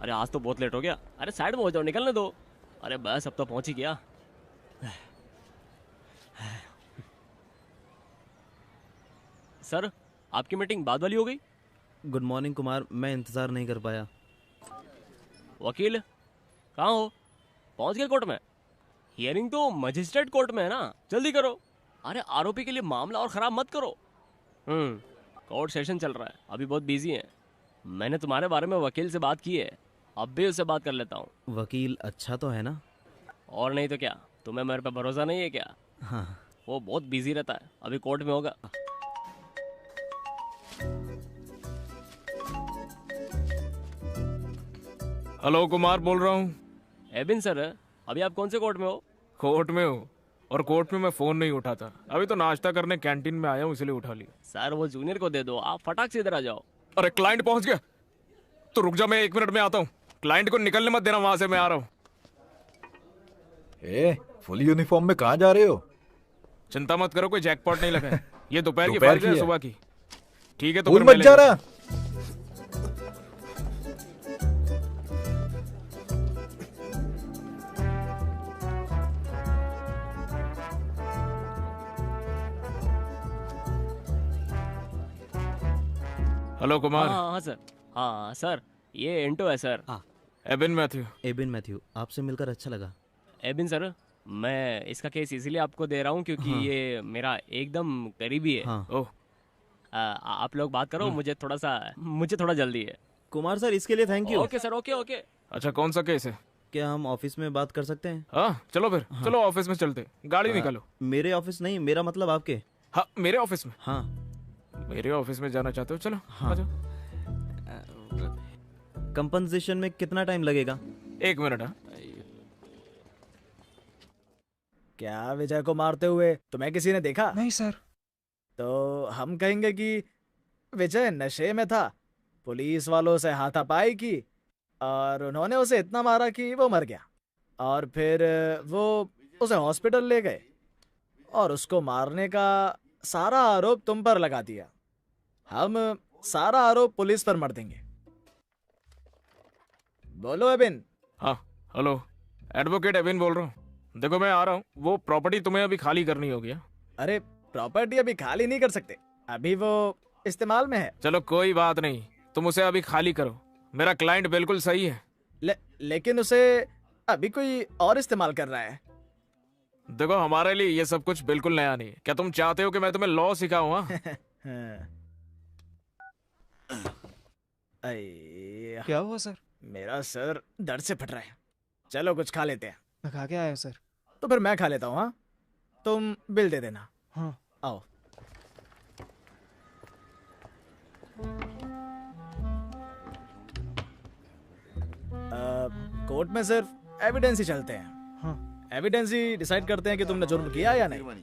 अरे आज तो बहुत लेट हो गया। अरे साइड में हो जाओ, निकलने दो। अरे बस अब तो पहुंच ही गया। सर, आपकी मीटिंग बाद वाली हो गई? गुड मॉर्निंग कुमार, मैं इंतज़ार नहीं कर पाया। वकील कहाँ हो? पहुंच गए कोर्ट में? हियरिंग तो मजिस्ट्रेट कोर्ट में है ना, जल्दी करो। अरे आरोपी के लिए मामला और खराब मत करो। कोर्ट सेशन चल रहा है, अभी बहुत बिजी है। मैंने तुम्हारे बारे में वकील से बात की है, अब भी उससे बात कर लेता हूँ। वकील अच्छा तो है ना? और नहीं तो क्या, तुम्हें मेरे पे भरोसा नहीं है क्या? हाँ। वो बहुत बिजी रहता है, अभी कोर्ट में होगा। हेलो, कुमार बोल रहा हूँ। एबिन सर, अभी आप कौन से कोर्ट में हो? कोर्ट में हो? और कोर्ट में मैं फोन नहीं उठाता। अभी तो नाश्ता करने कैंटीन में आया हूँ, इसलिए उठा लिया। सर वो जूनियर को दे दो, आप फटाक से इधर आ जाओ। अरे क्लाइंट पहुंच गया, तो रुक जा, मैं 1 मिनट में आता हूँ। क्लाइंट को निकलने मत देना वहां से, मैं आ रहा हूँ। फुल यूनिफॉर्म में कहाँ जा रहे हो? चिंता मत करो, कोई जैकपॉट नहीं लगा है। ये दोपहर की दोपहर फाइल है, की है। सुबह की। ठीक है तो फूल फिर मत मैं जा ले रहा। हेलो कुमार। हाँ सर। हाँ सर, ये इंटो है सर। एबिन मैथ्यू। एबिन मैथ्यू, आपसे मिलकर अच्छा लगा। एबिन सर, मैं इसका केस इसीलिए आपको दे रहा हूँ क्योंकि हाँ। ये मेरा एकदम करीबी है। हाँ। ओह, आप लोग बात करो, मुझे थोड़ा जल्दी है। कुमार सर, इसके लिए thank you. Okay sir, okay okay. अच्छा कौन सा केस है? क्या हम ऑफिस में बात कर सकते हैं? हाँ चलो फिर, चलो ऑफिस में चलते। गाड़ी निकालो। मेरे ऑफिस नहीं, मेरा मतलब आपके। हाँ मेरे ऑफिस में। हाँ। मेरे ऑफिस में जाना चाहते हो? चलो आ जाओ। कंपनसेशन में कितना टाइम लगेगा? 1 मिनट। हाँ क्या विजय को मारते हुए तुम्हें किसी ने देखा? नहीं सर। तो हम कहेंगे कि विजय नशे में था, पुलिस वालों से हाथापाई की और उन्होंने उसे इतना मारा कि वो मर गया। और फिर वो उसे हॉस्पिटल ले गए और उसको मारने का सारा आरोप तुम पर लगा दिया। हम सारा आरोप पुलिस पर मर देंगे। बोलो एबिन। हाँ हेलो, एडवोकेट एबिन बोल रहा हूँ। देखो मैं आ रहा हूँ, वो प्रॉपर्टी तुम्हें अभी खाली करनी होगी। हाँ? अरे प्रॉपर्टी अभी खाली नहीं कर सकते, अभी वो इस्तेमाल में है। चलो कोई बात नहीं, तुम उसे अभी खाली करो। मेरा क्लाइंट बिल्कुल सही है। लेकिन उसे अभी कोई और इस्तेमाल कर रहा है। देखो हमारे लिए ये सब कुछ बिल्कुल नया नहीं है। क्या तुम चाहते हो कि मैं तुम्हें लॉ सिखाऊं? हाँ? क्या हुआ सर? मेरा सर दर्द से फट रहा है। चलो कुछ खा लेते हैं। मैं खा के आया सर। तो फिर मैं खा लेता हूँ। हाँ, तुम बिल दे देना। हाँ। आओ। कोर्ट में सिर्फ एविडेंस ही चलते हैं। हाँ। एविडेंस ही डिसाइड करते हैं कि तुमने जुर्म किया या नहीं।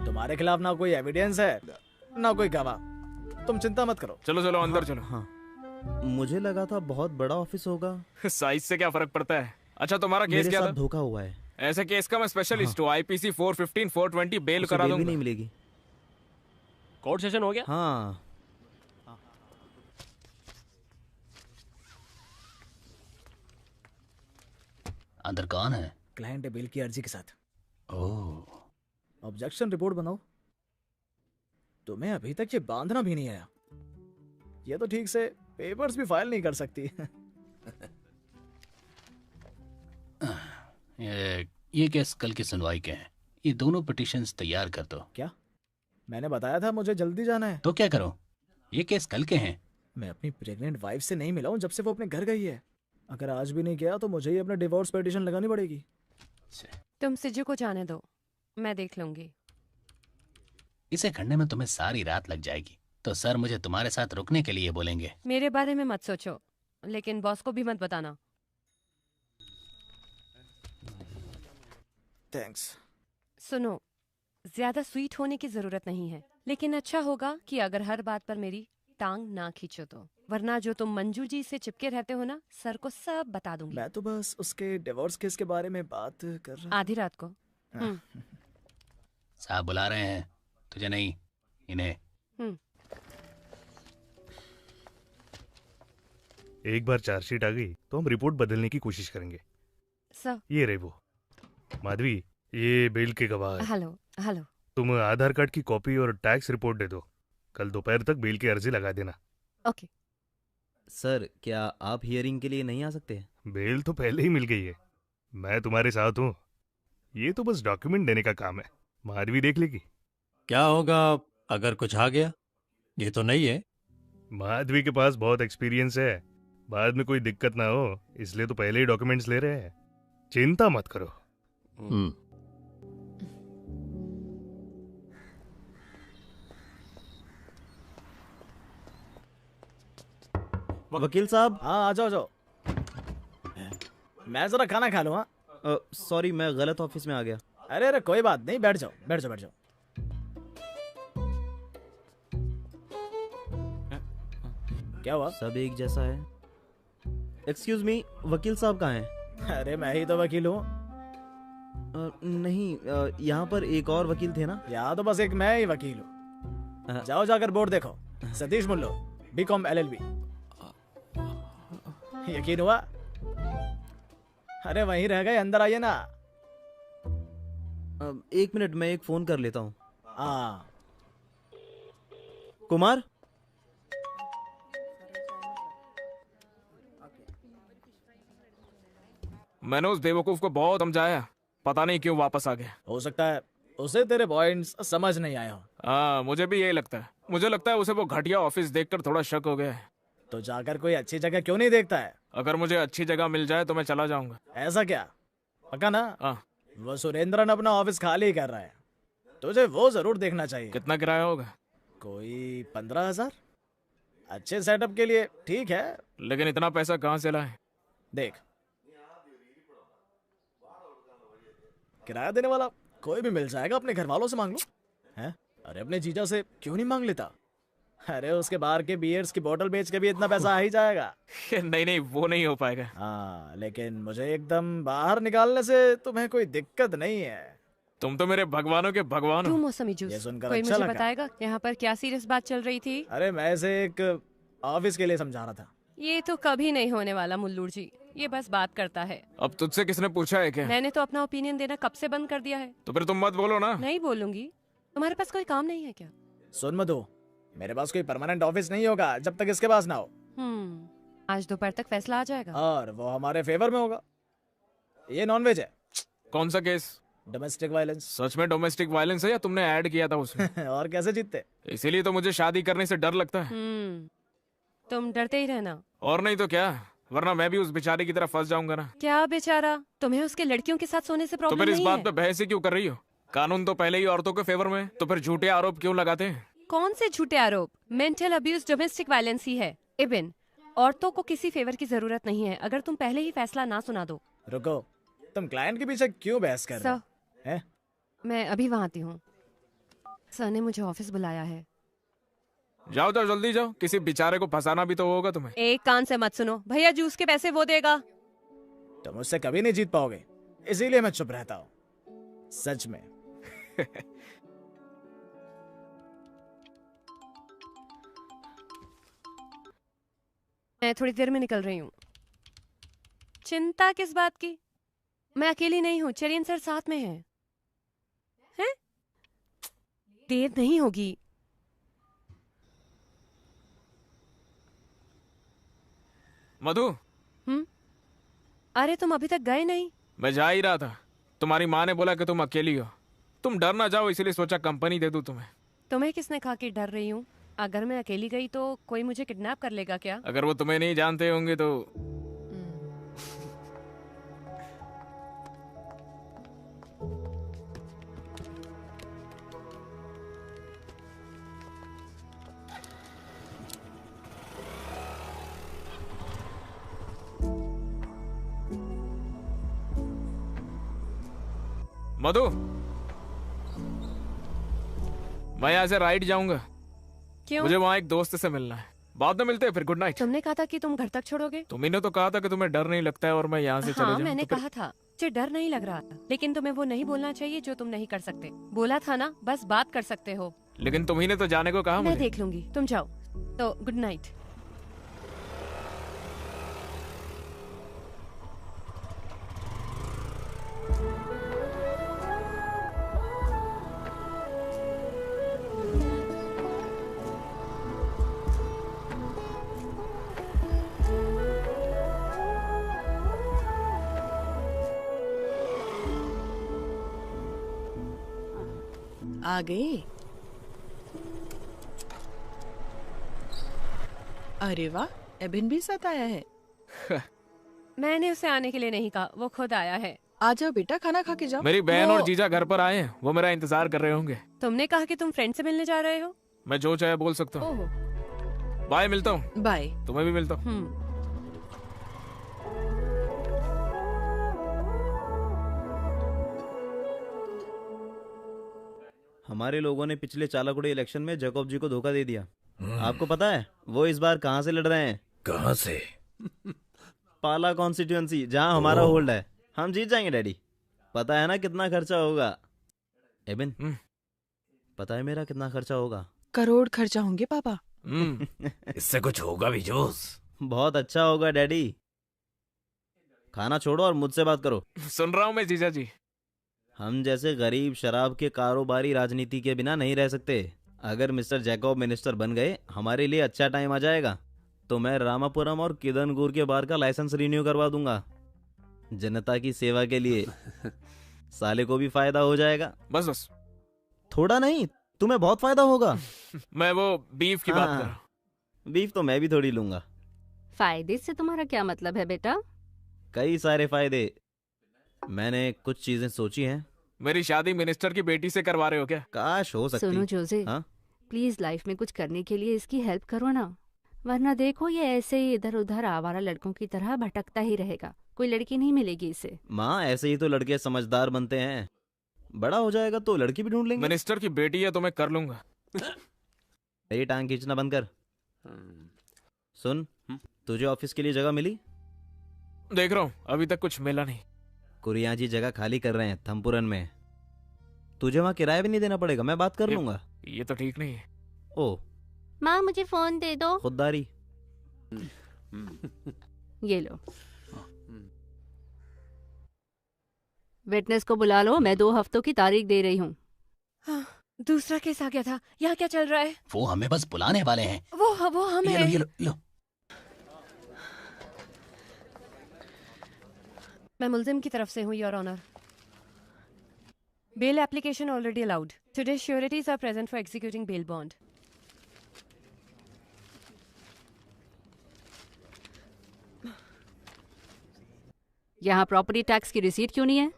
तुम्हारे खिलाफ ना कोई एविडेंस है ना कोई गवाह। तुम चिंता मत करो। चलो चलो अंदर चलो। हाँ, मुझे लगा था बहुत बड़ा ऑफिस होगा। साइज से क्या फर्क पड़ता है। अच्छा तुम्हारा केस मेरे क्या साथ था? धोखा हुआ है। ऐसे केस का मैं स्पेशलिस्ट हूँ। आईपीसी 415 420 बेल उसे करा बेल भी दूंगा। नहीं मिलेगी। कोर्ट सेशन हो गया? हाँ। अंदर कौन है? क्लाइंट है बिल की अर्जी के साथ। ओह, ऑब्जेक्शन रिपोर्ट बनाओ। तुम्हें अभी तक ये बांधना भी नहीं आया। ये तो ठीक से पेपर्स भी फाइल नहीं कर सकती। ये केस कल की सुनवाई के हैं। ये दोनों पिटिशंस तैयार कर दो। क्या? मैंने बताया था मुझे जल्दी जाना है। तो क्या करो, ये केस कल के हैं। मैं अपनी प्रेग्नेंट वाइफ से नहीं मिला हूं जब से वो अपने घर गई है। अगर आज भी नहीं गया तो मुझे ही अपना डिवोर्स पिटीशन लगानी पड़ेगी। तुम सिजू को जाने दो, मैं देख लूंगी। इसे करने में तुम्हें सारी रात लग जाएगी, तो सर मुझे तुम्हारे साथ रुकने के लिए बोलेंगे। मेरे बारे में मत सोचो, लेकिन बॉस को भी मत बताना। थैंक्स। सुनो, ज्यादा स्वीट होने की जरूरत नहीं है, लेकिन अच्छा होगा कि अगर हर बात पर मेरी टांग ना खींचो तो, वरना जो तुम मंजू जी से चिपके रहते हो ना, सर को सब बता दूंगी। मैं तो बस उसके डिवोर्स केस के बारे में बात कर रहा। आधी रात को। साहब बुला रहे हैं, तुझे नहीं, इन्हें। एक बार चार्जशीट आ गई तो हम रिपोर्ट बदलने की कोशिश करेंगे। सर। ये रहे वो। माधवी, ये बेल के गवाह है। Hello hello. तुम आधार कार्ड की कॉपी और टैक्स रिपोर्ट दे दो। कल दोपहर तक बेल की अर्जी लगा देना। ओके। सर, क्या आप हियरिंग के लिए नहीं आ सकते? बेल तो पहले ही मिल गई है। मैं तुम्हारे साथ हूँ। ये तो बस डॉक्यूमेंट देने का काम है। माधवी देख लेगी। क्या होगा अगर कुछ आ गया? ये तो नहीं है। माधवी के पास बहुत एक्सपीरियंस है। बाद में कोई दिक्कत ना हो इसलिए तो पहले ही डॉक्यूमेंट्स ले रहे हैं। चिंता मत करो। वकील साहब। हाँ, आ जाओ। मैं जरा खाना खा लूँ। हाँ, सॉरी, मैं गलत ऑफिस में आ गया। अरे कोई बात नहीं, बैठ जाओ। क्या हुआ? सब एक जैसा है। एक्सक्यूज मी, वकील साहब कहाँ हैं? अरे मैं ही तो वकील हूँ। नहीं, यहाँ पर एक और वकील थे ना? यहाँ तो बस एक मैं ही वकील हूँ। जाओ जाकर बोर्ड देखो। Satish मुल्लो, BCom LLB। यकीन हुआ? अरे वहीं रह गए, अंदर आइए ना। एक मिनट, मैं एक फोन कर लेता हूँ। हाँ। कुमार। मैंने उस बेवकूफ को बहुत समझाया, पता नहीं क्यों वापस आ गया। हो सकता है उसे तेरे पॉइंट्स समझ नहीं आए हो। हाँ, मुझे भी यही लगता है। मुझे लगता है उसे वो घटिया ऑफिस देखकर थोड़ा शक हो गया है। तो जाकर कोई अच्छी जगह क्यों नहीं देखता है? अगर मुझे अच्छी जगह मिल जाए तो मैं चला जाऊंगा। ऐसा क्या? पक्का ना? हाँ। वो सुरेंद्रन अपना ऑफिस खाली कर रहा है, तुझे वो जरूर देखना चाहिए। कितना किराया होगा? कोई 15,000। अच्छे सेटअप के लिए ठीक है, लेकिन इतना पैसा कहाँ से लाए? देख, किराया देने वाला कोई भी मिल जाएगा। अपने घर वालों से मांग लो। हैं? अरे अपने जीजा से क्यों नहीं मांग लेता? अरे उसके बाहर के बियर्स की बोतल बेच के भी इतना पैसा आ ही जाएगा। नहीं, वो नहीं हो पाएगा। हाँ, लेकिन मुझे एकदम बाहर निकालने से तुम्हें कोई दिक्कत नहीं है। तुम तो मेरे भगवानों के भगवान क्यों हो। मौसमी जूस? ये सुनकर कोई अच्छा मुझे लगा। बताएगा यहाँ पर क्या सीरियस बात चल रही थी? अरे मैं इसे एक ऑफिस के लिए समझा रहा था। ये तो कभी नहीं होने वाला मुल्लूर जी, ये बस बात करता है। अब तुझसे किसने पूछा है क्या? मैंने तो अपना ओपिनियन देना कब से बंद कर दिया है। तो फिर तुम मत बोलो ना। नहीं बोलूंगी। तुम्हारे पास कोई काम नहीं है क्या? सुन मधु, मेरे पास कोई परमानेंट ऑफिस नहीं होगा जब तक इसके पास ना हो। आज दोपहर तक फैसला आ जाएगा और वो हमारे फेवर में होगा। ये नॉनवेज है। कौन सा केस? Domestic violence. सच में डोमेस्टिक वायलेंस है या तुमने ऐड किया था उसमें? और कैसे जीतते? इसीलिए तो मुझे शादी करने से डर लगता है। तुम डरते ही रहना। और नहीं तो क्या, वरना मैं भी उस बेचारे की तरह फंस जाऊंगा ना। क्या बेचारा? तुम्हें उसके लड़कियों के साथ सोने से तो प्रॉब्लम फिर इस नहीं बात है? पे बहस ही क्यों कर रही हो? कानून तो पहले ही औरतों के फेवर में है, तो फिर झूठे आरोप क्यों लगाते हैं? कौन से झूठे आरोप? मेंटल अब्यूज डोमेस्टिक वायलेंस ही है। इबिन, औरतों को किसी फेवर की जरूरत नहीं है अगर तुम पहले ही फैसला ना सुना दो। रुको, तुम क्लाइंट के पीछे क्यों बहस कर रहे हो? हैं? मैं अभी वहाँ आती हूँ। सर ने मुझे ऑफिस बुलाया है। जाओ जल्दी जाओ, किसी बेचारे को फंसाना भी तो होगा तुम्हें। एक कान से मत सुनो। भैया जूस के पैसे वो देगा। तुम मुझसे कभी नहीं जीत पाओगे, इसीलिए मैं चुप रहता हूँ। सच में। मैं थोड़ी देर में निकल रही हूँ। चिंता किस बात की? मैं अकेली नहीं हूँ, चरियन सर साथ में हैं। हैं? देर नहीं होगी। मधु। अरे तुम अभी तक गए नहीं? मैं जा ही रहा था। तुम्हारी माँ ने बोला कि तुम अकेली हो, तुम डर ना जाओ, इसलिए सोचा कंपनी दे दूं तुम्हें। तुम्हें किसने कहा कि डर रही हूँ? अगर मैं अकेली गई तो कोई मुझे किडनैप कर लेगा क्या? अगर वो तुम्हें नहीं जानते होंगे तो। मधु, मैं यहाँ से राइट जाऊंगा। क्यों? मुझे वहाँ एक दोस्त से मिलना है। बाद में मिलते हैं, फिर गुड नाइट। तुमने कहा था कि तुम घर तक छोड़ोगे। तुम्ही ने तो कहा था कि तुम्हें डर नहीं लगता है और मैं यहाँ से चले जाऊं। मैंने तो कहा था मुझे डर नहीं लग रहा था, लेकिन तुम्हें वो नहीं बोलना चाहिए जो तुम नहीं कर सकते। बोला था ना, बस बात कर सकते हो। लेकिन तुम्ही ने तो जाने को कहा मैं मुझे। देख लूंगी, तुम जाओ। तो गुड नाइट। आ गए। अरे वाह, एबिन भी साथ आया है। मैंने उसे आने के लिए नहीं कहा, वो खुद आया है। आ जाओ बेटा, खाना खा के जाओ। मेरी बहन वो- और जीजा घर पर आए हैं, वो मेरा इंतजार कर रहे होंगे। तुमने कहा कि तुम फ्रेंड से मिलने जा रहे हो। मैं जो चाहे बोल सकता हूँ। ओह, बाय, मिलता हूँ। बाय। तुम्हें भी मिलता हूँ। हमारे लोगों ने पिछले चालाकुड़ी इलेक्शन में जैकब जी को धोखा दे दिया। आपको पता है वो इस बार कहाँ से लड़ रहे हैं? कहाँ से? पाला कॉन्स्टिट्यूएंसी, जहाँ हमारा होल्ड है। हम जीत जाएंगे डैडी। पता है ना कितना खर्चा होगा? एबिन, पता है मेरा कितना खर्चा होगा? करोड़ खर्चा होंगे पापा। इससे कुछ होगा भी जोश। बहुत अच्छा होगा डैडी। खाना छोड़ो और मुझसे बात करो। सुन रहा हूँ मैं जीजा जी। हम जैसे गरीब शराब के कारोबारी राजनीति के बिना नहीं रह सकते। अगर मिस्टर जैकब मिनिस्टर बन गए, हमारे लिए अच्छा टाइम आ जाएगा। तो मैं रामापुरम और किदनगुर के बार का लाइसेंस रिन्यू करवा दूंगा, जनता की सेवा के लिए। साले को भी फायदा हो जाएगा। बस बस, थोड़ा नहीं, तुम्हें बहुत फायदा होगा। मैं वो बीफ की बात कर रहा हूँ। बीफ तो मैं भी थोड़ी लूंगा। फायदे से तुम्हारा क्या मतलब है बेटा? कई सारे फायदे। मैंने कुछ चीजें सोची हैं। मेरी शादी मिनिस्टर की बेटी से करवा रहे हो क्या? काश हो सकती। सुनो जोजे, हाँ? प्लीज लाइफ में कुछ करने के लिए इसकी हेल्प करो ना, वरना देखो ये ऐसे ही इधर उधर आवारा लड़कों की तरह भटकता ही रहेगा। कोई लड़की नहीं मिलेगी इसे। माँ, ऐसे ही तो लड़के समझदार बनते हैं। बड़ा हो जाएगा तो लड़की भी ढूंढ लेंगे। मिनिस्टर की बेटी है तो मैं कर लूंगा। ये टांग खींचना बंद कर। सुन, तुझे ऑफिस के लिए जगह मिली? देख रहा हूँ, अभी तक कुछ मिला नहीं। कुरिया जी जगह खाली कर रहे हैं थम्पुरन में। तुझे वहाँ किराया भी नहीं देना पड़ेगा, मैं बात कर लूंगा। ये तो ठीक नहीं है। ओ, माँ मुझे फोन दे दो। खुददारी। ये लो, विटनेस को बुला लो, मैं 2 हफ्तों की तारीख दे रही हूँ। हाँ, दूसरा केस आ गया था। यहाँ क्या चल रहा है? वो हमें बस बुलाने वाले हैं। वो हम ये लो, हैं। ये लो, लो। मैं मुल्जिम की तरफ से हूँ, your honour. Bail application already allowed. Today sureties are present for executing bail bond. यहाँ प्रॉपर्टी टैक्स की रिसीट क्यों नहीं है?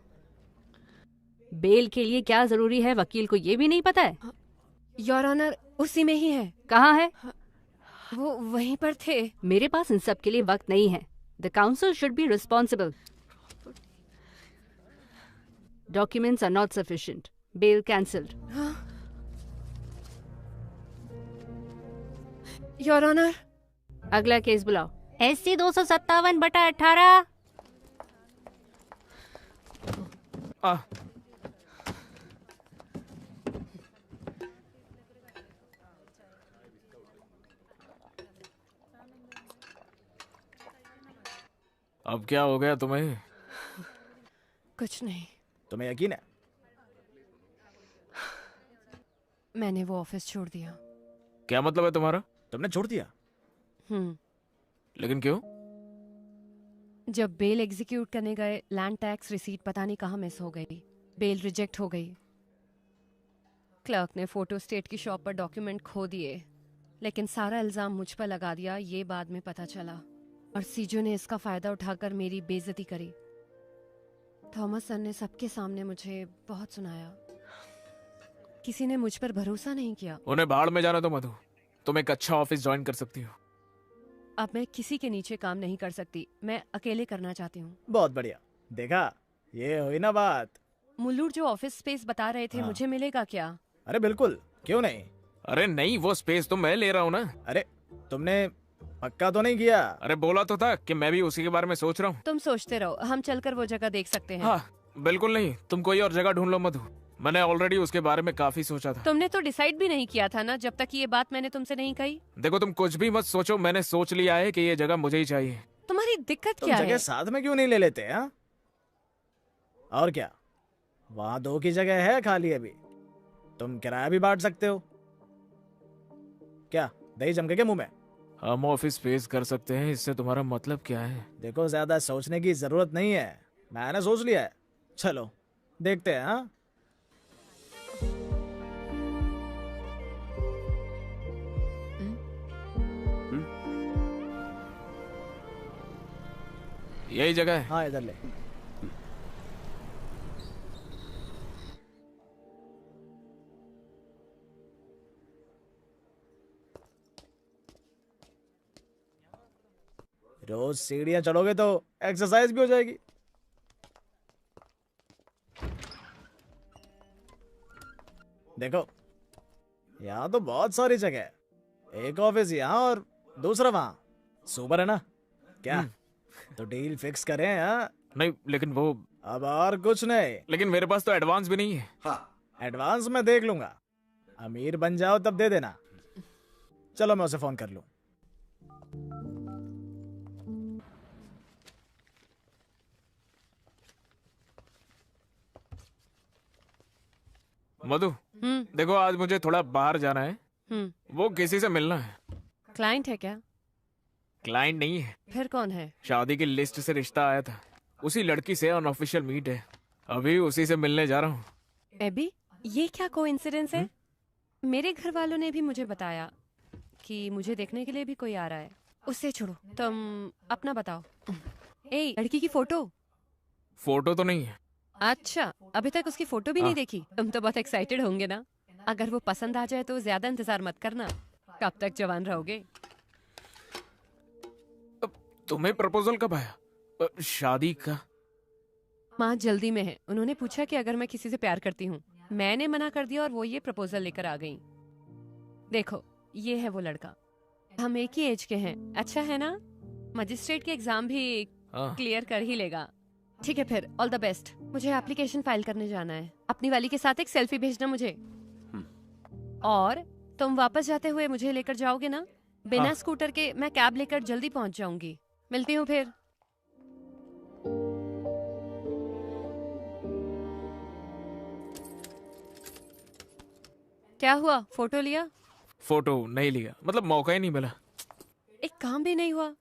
बेल के लिए क्या जरूरी है, वकील को ये भी नहीं पता है? योर ऑनर, उसी में ही है। कहाँ है? वो वहीं पर थे। मेरे पास इन सब के लिए वक्त नहीं है। The counsel should be responsible. Documents are not sufficient. Bail cancelled. Your honour, अगला केस बुलाओ। SC 257/18। अब क्या हो गया तुम्हें? कुछ नहीं। तुम्हें यकीन है? मैंने वो ऑफिस छोड़ दिया। क्या मतलब है तुम्हारा? तुमने छोड़ दिया? लेकिन क्यों? जब बेल एग्जीक्यूट करने गए, लैंड टैक्स रिसीट पता नहीं कहाँ मिस हो गई। बेल रिजेक्ट हो गई। क्लर्क ने फोटो स्टेट की शॉप पर डॉक्यूमेंट खो दिए, लेकिन सारा इल्जाम मुझ पर लगा दिया। ये बाद में पता चला और सीजो ने इसका फायदा उठाकर मेरी बेइज्जती करी। थॉमस सर ने सबके सामने मुझे बहुत सुनाया। किसी ने मुझ पर भरोसा नहीं किया। उन्हें भाड़ में जाना तो मधु, तुम एक अच्छा ऑफिस ज्वाइन कर सकती हो। अब मैं किसी के नीचे काम नहीं कर सकती। मैं अकेले करना चाहती हूँ। बहुत बढ़िया। देखा, ये हुई ना बात। मुल्लूर जो ऑफिस स्पेस बता रहे थे, मुझे मिलेगा क्या? अरे बिल्कुल, क्यों नहीं। अरे नहीं, वो स्पेस तो मैं ले रहा हूँ ना। अरे तुमने पक्का तो नहीं किया? अरे बोला तो था कि मैं भी उसी के बारे में सोच रहा हूँ। तुम सोचते रहो, हम चलकर वो जगह देख सकते हैं। हाँ, बिल्कुल नहीं। तुम कोई और जगह ढूंढ लो मधु। मैंने ऑलरेडी उसके बारे में काफी सोचा था। तुमने तो डिसाइड भी नहीं किया था ना, जब तक ये बात मैंने तुमसे नहीं कही। देखो, तुम कुछ भी मत सोचो, मैंने सोच लिया है कि ये जगह मुझे ही चाहिए। तुम्हारी दिक्कत तुम क्या जगह है? साथ में क्यों नहीं ले लेते? हाँ, और क्या, वहाँ 2 की जगह है खाली अभी। तुम किराया भी बांट सकते हो। क्या दही जम के मुंह में? हम ऑफिस स्पेस कर सकते हैं, इससे तुम्हारा मतलब क्या है? देखो, ज्यादा सोचने की जरूरत नहीं है, मैंने सोच लिया है। चलो देखते हैं। हाँ, यही जगह है। हाँ इधर ले। रोज सीढ़ियां चढ़ोगे तो एक्सरसाइज भी हो जाएगी। देखो यहाँ तो बहुत सारी जगह है। एक ऑफिस यहाँ और दूसरा वहाँ। सुपर है ना? क्या तो डील फिक्स करें? हाँ नहीं लेकिन वो, अब और कुछ नहीं। लेकिन मेरे पास तो एडवांस भी नहीं है। हाँ एडवांस मैं देख लूंगा। अमीर बन जाओ तब दे देना। चलो मैं उसे फोन कर लूं। मधु, देखो आज मुझे थोड़ा बाहर जाना है। वो किसी से मिलना है। क्लाइंट है क्या? क्लाइंट नहीं है। फिर कौन है? शादी की लिस्ट से रिश्ता आया था, उसी लड़की से अनऑफिशियल मीट है। अभी उसी से मिलने जा रहा हूँ। एबी, ये क्या कोइंसिडेंस है? मेरे घर वालों ने भी मुझे बताया कि मुझे देखने के लिए भी कोई आ रहा है। उससे छोड़ो, तुम अपना बताओ। ए, लड़की की फोटो? फोटो तो नहीं है। अच्छा, अभी तक उसकी फोटो भी नहीं देखी? तुम तो बहुत एक्साइटेड होंगे ना? अगर वो पसंद आ जाए तो ज्यादा इंतजार मत करना। कब तक जवान रहोगे? तुम्हें प्रपोजल कब आया? शादी का? माँ जल्दी में है। उन्होंने पूछा कि अगर मैं किसी से प्यार करती हूँ। मैंने मना कर दिया और वो ये प्रपोजल लेकर आ गई। देखो, ये है वो लड़का। हम एक ही एज के हैं। अच्छा है ना? मजिस्ट्रेट के एग्जाम भी क्लियर कर ही लेगा। ठीक है फिर, ऑल द बेस्ट। मुझे एप्लीकेशन फाइल करने जाना है। अपनी वाली के साथ एक सेल्फी भेजना मुझे। और तुम वापस जाते हुए मुझे लेकर जाओगे ना? बिना स्कूटर के मैं कैब लेकर जल्दी पहुंच जाऊंगी। मिलती हूँ फिर। क्या हुआ, फोटो लिया? फोटो नहीं लिया, मतलब मौका ही नहीं मिला। एक काम भी नहीं हुआ?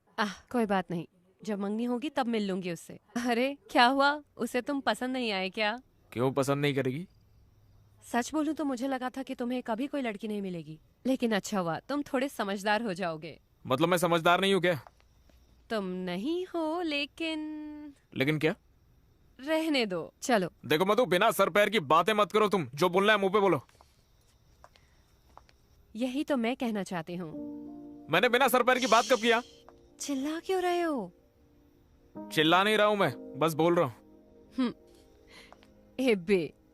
कोई बात नहीं, जब मंगनी होगी तब मिल लूंगी उससे। अरे क्या हुआ, उसे तुम पसंद नहीं आए क्या? क्यों पसंद नहीं करेगी? सच बोलूं तो मुझे लगा था कि तुम्हें कभी कोई लड़की नहीं मिलेगी, लेकिन अच्छा हुआ, तुम थोड़े समझदार हो जाओगे। मतलब मैं समझदार नहीं हूँ क्या? तुम नहीं हो, लेकिन क्या? रहने दो, चलो। देखो मधु, बिना सर पैर की बातें मत करो। तुम जो बोलना है मुंह पे बोलो। यही तो मैं कहना चाहती हूँ। मैंने बिना सर पैर की बात कब किया? चिल्ला क्यों रहे हो? चिल्ला नहीं रहा हूँ मैं, बस बोल रहा हूँ।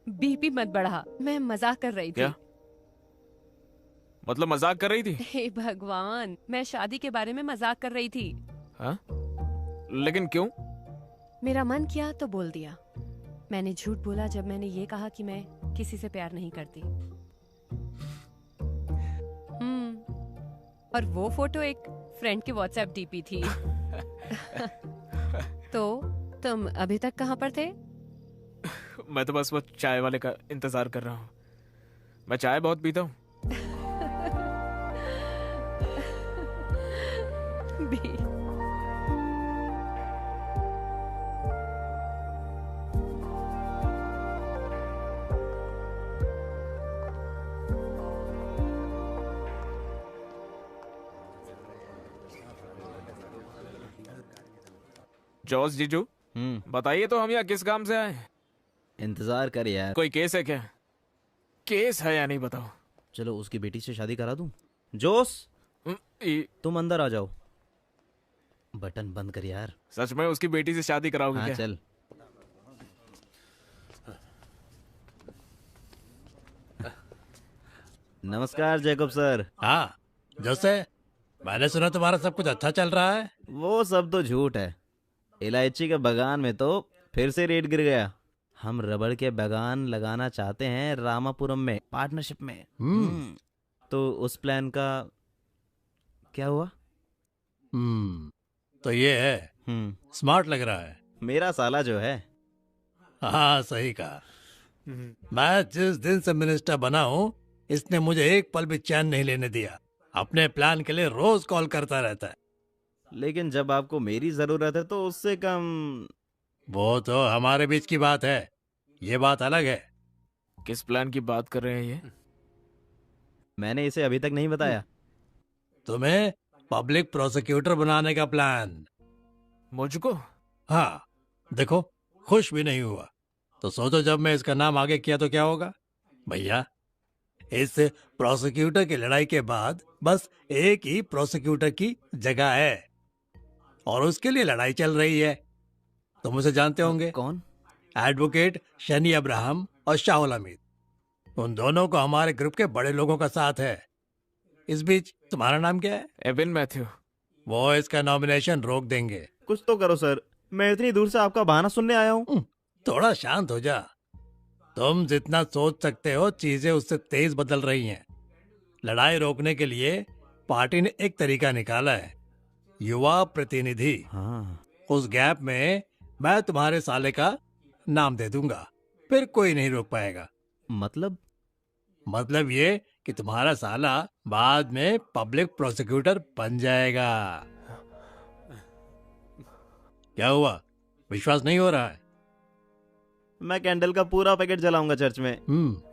बीपी मत बढ़ा, मैं मजाक कर रही थी। क्या? मतलब मजाक कर रही थी? हे भगवान, मैं शादी के बारे में मजाक कर रही थी। हाँ? लेकिन क्यों? मेरा मन किया तो बोल दिया। मैंने झूठ बोला जब मैंने ये कहा कि मैं किसी से प्यार नहीं करती। और वो फोटो एक फ्रेंड की व्हाट्सएप डीपी थी। तो तुम अभी तक कहाँ पर थे? मैं तो बस वो चाय वाले का इंतजार कर रहा हूँ। मैं चाय बहुत पीता हूँ। जॉस जीजू, बताइए तो हम यहाँ किस काम से आए? इंतजार कर यार। कोई केस है क्या? केस है या नहीं बताओ। चलो उसकी बेटी से शादी करा दूं। जोस, तुम अंदर आ जाओ। बटन बंद कर यार। सच में उसकी बेटी से शादी कराओगे? हाँ, क्या? चल। नमस्कार जैकब सर। हाँ जोसे, मैंने सुना तुम्हारा सब कुछ अच्छा चल रहा है। वो सब तो झूठ है। इलायची के बागान में तो फिर से रेट गिर गया। हम रबड़ के बागान लगाना चाहते हैं रामापुरम में, पार्टनरशिप में। तो उस प्लान का क्या हुआ? तो ये है, स्मार्ट लग रहा है। मेरा साला जो है। हाँ सही कहा। मैं जिस दिन से मिनिस्टर बना हूँ, इसने मुझे एक पल भी चैन नहीं लेने दिया। अपने प्लान के लिए रोज कॉल करता रहता है। लेकिन जब आपको मेरी जरूरत है तो उससे कम। वो तो हमारे बीच की बात है, ये बात अलग है। किस प्लान की बात कर रहे हैं ये? मैंने इसे अभी तक नहीं बताया। तुम्हें पब्लिक प्रोसिक्यूटर बनाने का प्लान। मुझको? हाँ, देखो खुश भी नहीं हुआ। तो सोचो जब मैं इसका नाम आगे किया तो क्या होगा। भैया, इस प्रोसिक्यूटर की लड़ाई के बाद बस एक ही प्रोसिक्यूटर की जगह है और उसके लिए लड़ाई चल रही है। तुम उसे जानते होंगे। कौन? एडवोकेट शनी अब्राहम और शाहुल हमीद। उन दोनों को हमारे ग्रुप के बड़े लोगों का साथ है। इस बीच तुम्हारा नाम क्या है? Evin Matthew. वो इसका नॉमिनेशन रोक देंगे। कुछ तो करो सर, मैं इतनी दूर से आपका बहाना सुनने आया हूँ। थोड़ा शांत हो जा। तुम जितना सोच सकते हो चीजें उससे तेज बदल रही हैं। लड़ाई रोकने के लिए पार्टी ने एक तरीका निकाला है, युवा प्रतिनिधि। हाँ। उस गैप में मैं तुम्हारे साले का नाम दे दूंगा, फिर कोई नहीं रोक पाएगा। मतलब ये कि तुम्हारा साला बाद में पब्लिक प्रोसिक्यूटर बन जाएगा। क्या हुआ, विश्वास नहीं हो रहा है? मैं कैंडल का पूरा पैकेट जलाऊंगा चर्च में।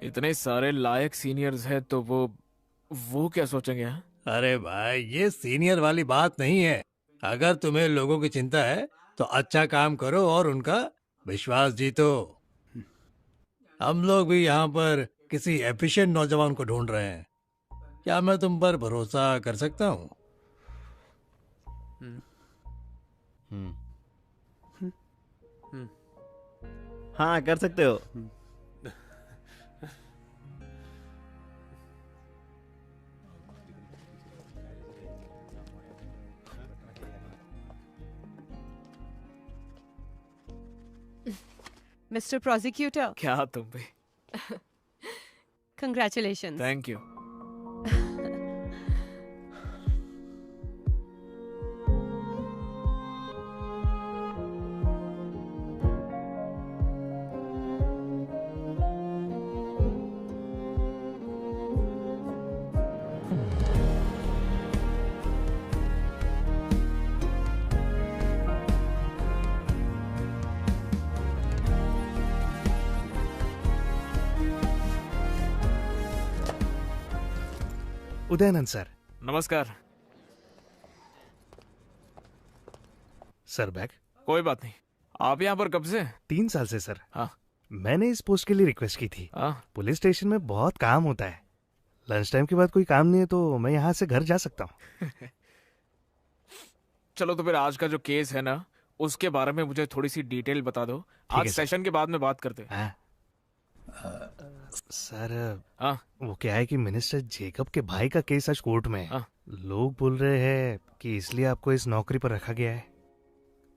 इतने सारे लायक सीनियर्स हैं तो वो क्या सोचेंगे? हाँ? अरे भाई, ये सीनियर वाली बात नहीं है। अगर तुम्हें लोगों की चिंता है तो अच्छा काम करो और उनका विश्वास जीतो। हम लोग भी यहाँ पर किसी एफिशिएंट नौजवान को ढूंढ रहे हैं। क्या मैं तुम पर भरोसा कर सकता हूँ? हाँ, कर सकते हो। मिस्टर प्रोसिक्यूटर, क्या तुम भी? Congratulation. Thank you. Udayanand sir. नमस्कार सर। बैग? कोई बात नहीं। आप यहाँ पर कब से? 3 साल से सर। हाँ। मैंने इस पोस्ट के लिए रिक्वेस्ट की थी। हाँ। पुलिस स्टेशन में बहुत काम होता है। लंच टाइम के बाद कोई काम नहीं है तो मैं यहाँ से घर जा सकता हूँ। चलो तो फिर आज का जो केस है ना, उसके बारे में मुझे थोड़ी सी डिटेल बता दो। आज सेशन के बाद में बात करते हैं। सर, हाँ। वो क्या है कि मिनिस्टर जेकब के भाई का केस आज कोर्ट में है। हाँ। लोग बोल रहे हैं कि इसलिए आपको इस नौकरी पर रखा गया है।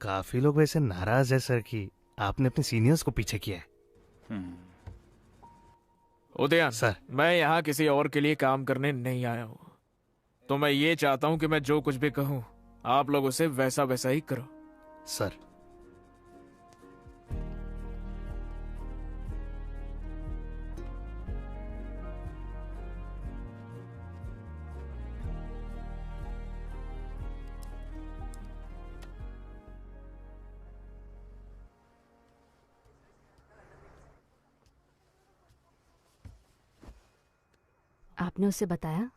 काफी लोग वैसे नाराज है सर कि आपने अपने सीनियर्स को पीछे किया है। उदयन सर, मैं यहाँ किसी और के लिए काम करने नहीं आया हूँ। तो मैं ये चाहता हूँ कि मैं जो कुछ भी कहूँ आप लोग उसे वैसा वैसा ही करो। सर। आपने उसे बताया?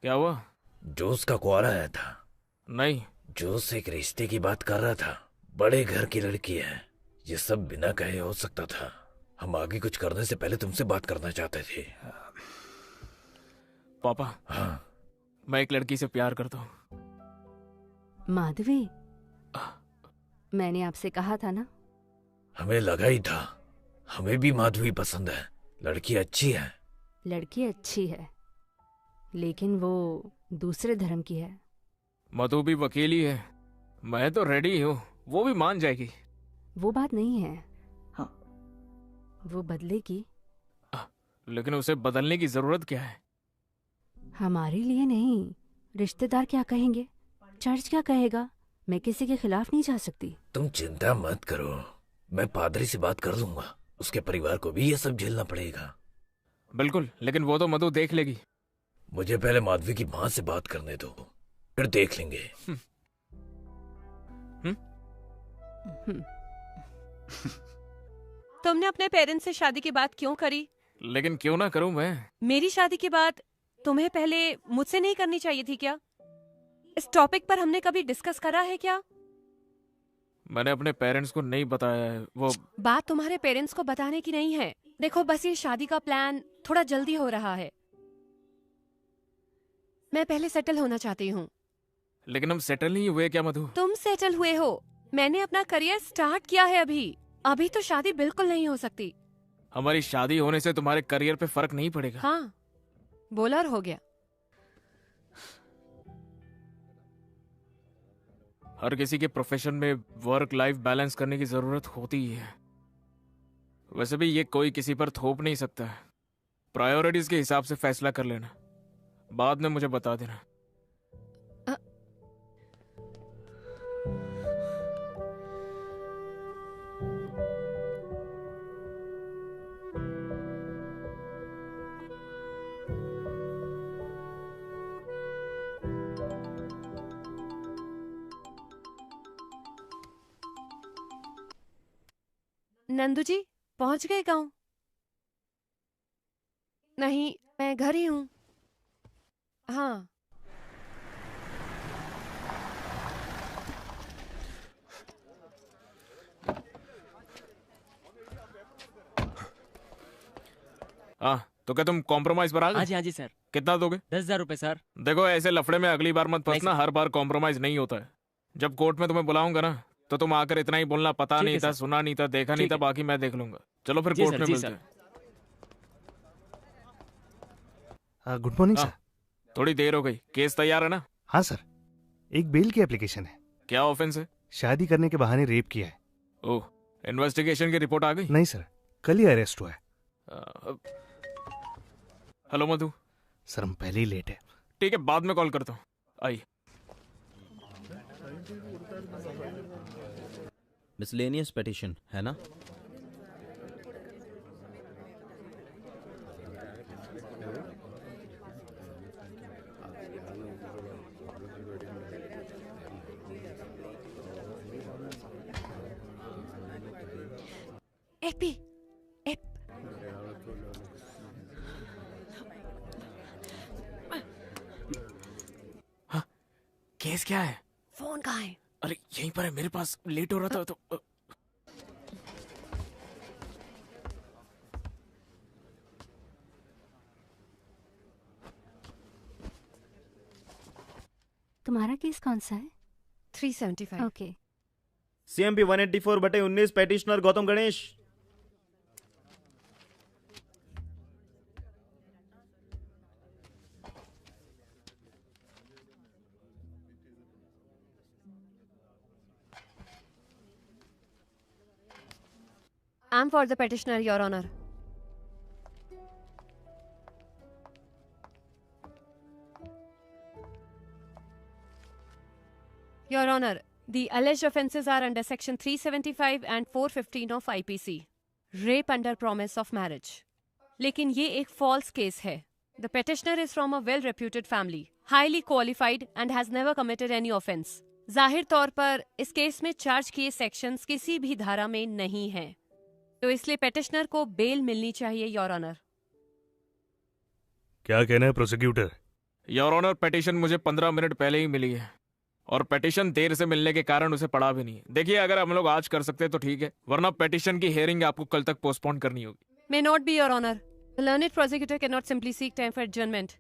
क्या हुआ? जोस का कॉल आया था। नहीं। जोस एक रिश्ते की बात कर रहा था। बड़े घर की लड़की है। ये सब बिना कहे हो सकता था। हम आगे कुछ करने से पहले तुमसे बात करना चाहते थे। पापा। हाँ। मैं एक लड़की से प्यार करता हूँ। माधवी, मैंने आपसे कहा था ना। हमें लगा ही था। हमें भी माधवी पसंद है। लड़की अच्छी है। लड़की अच्छी है, लेकिन वो दूसरे धर्म की है। मधु भी वकील ही है। मैं तो रेडी हूँ। वो भी मान जाएगी। वो बात नहीं है। हाँ। वो बदलेगी। लेकिन उसे बदलने की जरूरत क्या है? हमारे लिए नहीं। रिश्तेदार क्या कहेंगे, चर्च क्या कहेगा। मैं किसी के खिलाफ नहीं जा सकती। तुम चिंता मत करो। मैं पादरी से बात कर लूंगा। उसके परिवार को भी ये सब झेलना पड़ेगा। बिल्कुल, लेकिन वो तो मधु देख लेगी। मुझे पहले माधवी की माँ से बात करने दो, फिर देख लेंगे। तुमने अपने पेरेंट्स से शादी की बात क्यों करी? लेकिन क्यों ना करूं मैं? मेरी शादी की बात तुम्हें पहले मुझसे नहीं करनी चाहिए थी क्या? इस टॉपिक पर हमने कभी डिस्कस करा है क्या? मैंने अपने पेरेंट्स को नहीं बताया है। वो बात तुम्हारे पेरेंट्स को बताने की नहीं है। देखो, बस ये शादी का प्लान थोड़ा जल्दी हो रहा है। मैं पहले सेटल होना चाहती हूँ। लेकिन हम सेटल नहीं हुए क्या मधु? तुम सेटल हुए हो, मैंने अपना करियर स्टार्ट किया है। अभी तो शादी बिल्कुल नहीं हो सकती। हमारी शादी होने से तुम्हारे करियर पे फर्क नहीं पड़ेगा। हाँ, बोला और हो गया। हर किसी के प्रोफेशन में वर्क लाइफ बैलेंस करने की जरूरत होती ही है। वैसे भी ये कोई किसी पर थोप नहीं सकता है। प्रायोरिटीज के हिसाब से फैसला कर लेना, बाद में मुझे बता देना। नंदू जी पहुंच गए गांव? नहीं, मैं घर ही हूँ। हाँ। हाँ, तो क्या तुम कॉम्प्रोमाइज पर आ गए? हाँ जी सर। कितना दोगे? 10,000 रुपए सर। देखो, ऐसे लफड़े में अगली बार मत फंसना। हर बार कॉम्प्रोमाइज नहीं होता है। जब कोर्ट में तुम्हें बुलाऊंगा ना, तो तुम आकर इतना ही बोलना, पता ठीक नहीं है था, सर। सुना नहीं था, देखा नहीं ठीक था, है। बाकी मैं देख लूंगा। चलो फिर जी कोर्ट सर, में जी मिलते सर। हैं। Good morning sir. थोड़ी देर हो गई। केस तैयार है ना? हाँ सर, एक बेल की एप्लीकेशन है। क्या ऑफेंस है? शादी करने के बहाने रेप किया है। ओह, इन्वेस्टिगेशन की रिपोर्ट आ गई? नहीं सर, कल ही अरेस्ट हुआ है। हेलो मधु। सर हम पहले ही लेट है। ठीक है, बाद में कॉल करता हूँ। आई। मिसलेनियस पेटिशन है ना? AP, app. हाँ, केस क्या है? फोन कहाँ है? अरे यहीं पर है मेरे पास। लेट हो रहा था तो तुम्हारा केस कौन सा है? 375। Okay. CMP 184/19 petitioner Gautam Ganesh. I'm for the petitioner, Your Honor. Your Honor, the alleged offences are under Section 375 and 415 of IPC. Rape under promise of marriage. लेकिन ये एक false case है. The petitioner is from a well-reputed family, highly qualified and has never committed any offence. जाहिर तौर पर इस case में charge किए सेक्शंस किसी भी धारा में नहीं हैं, तो इसलिए पेटिशनर को बेल मिलनी चाहिए, योर ऑनर। क्या कहना है प्रोसिक्यूटर? योर ऑनर, पेटिशन मुझे 15 मिनट पहले ही मिली है और पेटिशन देर से मिलने के कारण उसे पढ़ा भी नहीं। देखिए, अगर हम लोग आज कर सकते हैं तो ठीक है, वरना पेटिशन की हियरिंग आपको कल तक पोस्टपोन करनी होगी। May not be, your honour. The learned prosecutor can not simply seek time for adjournment.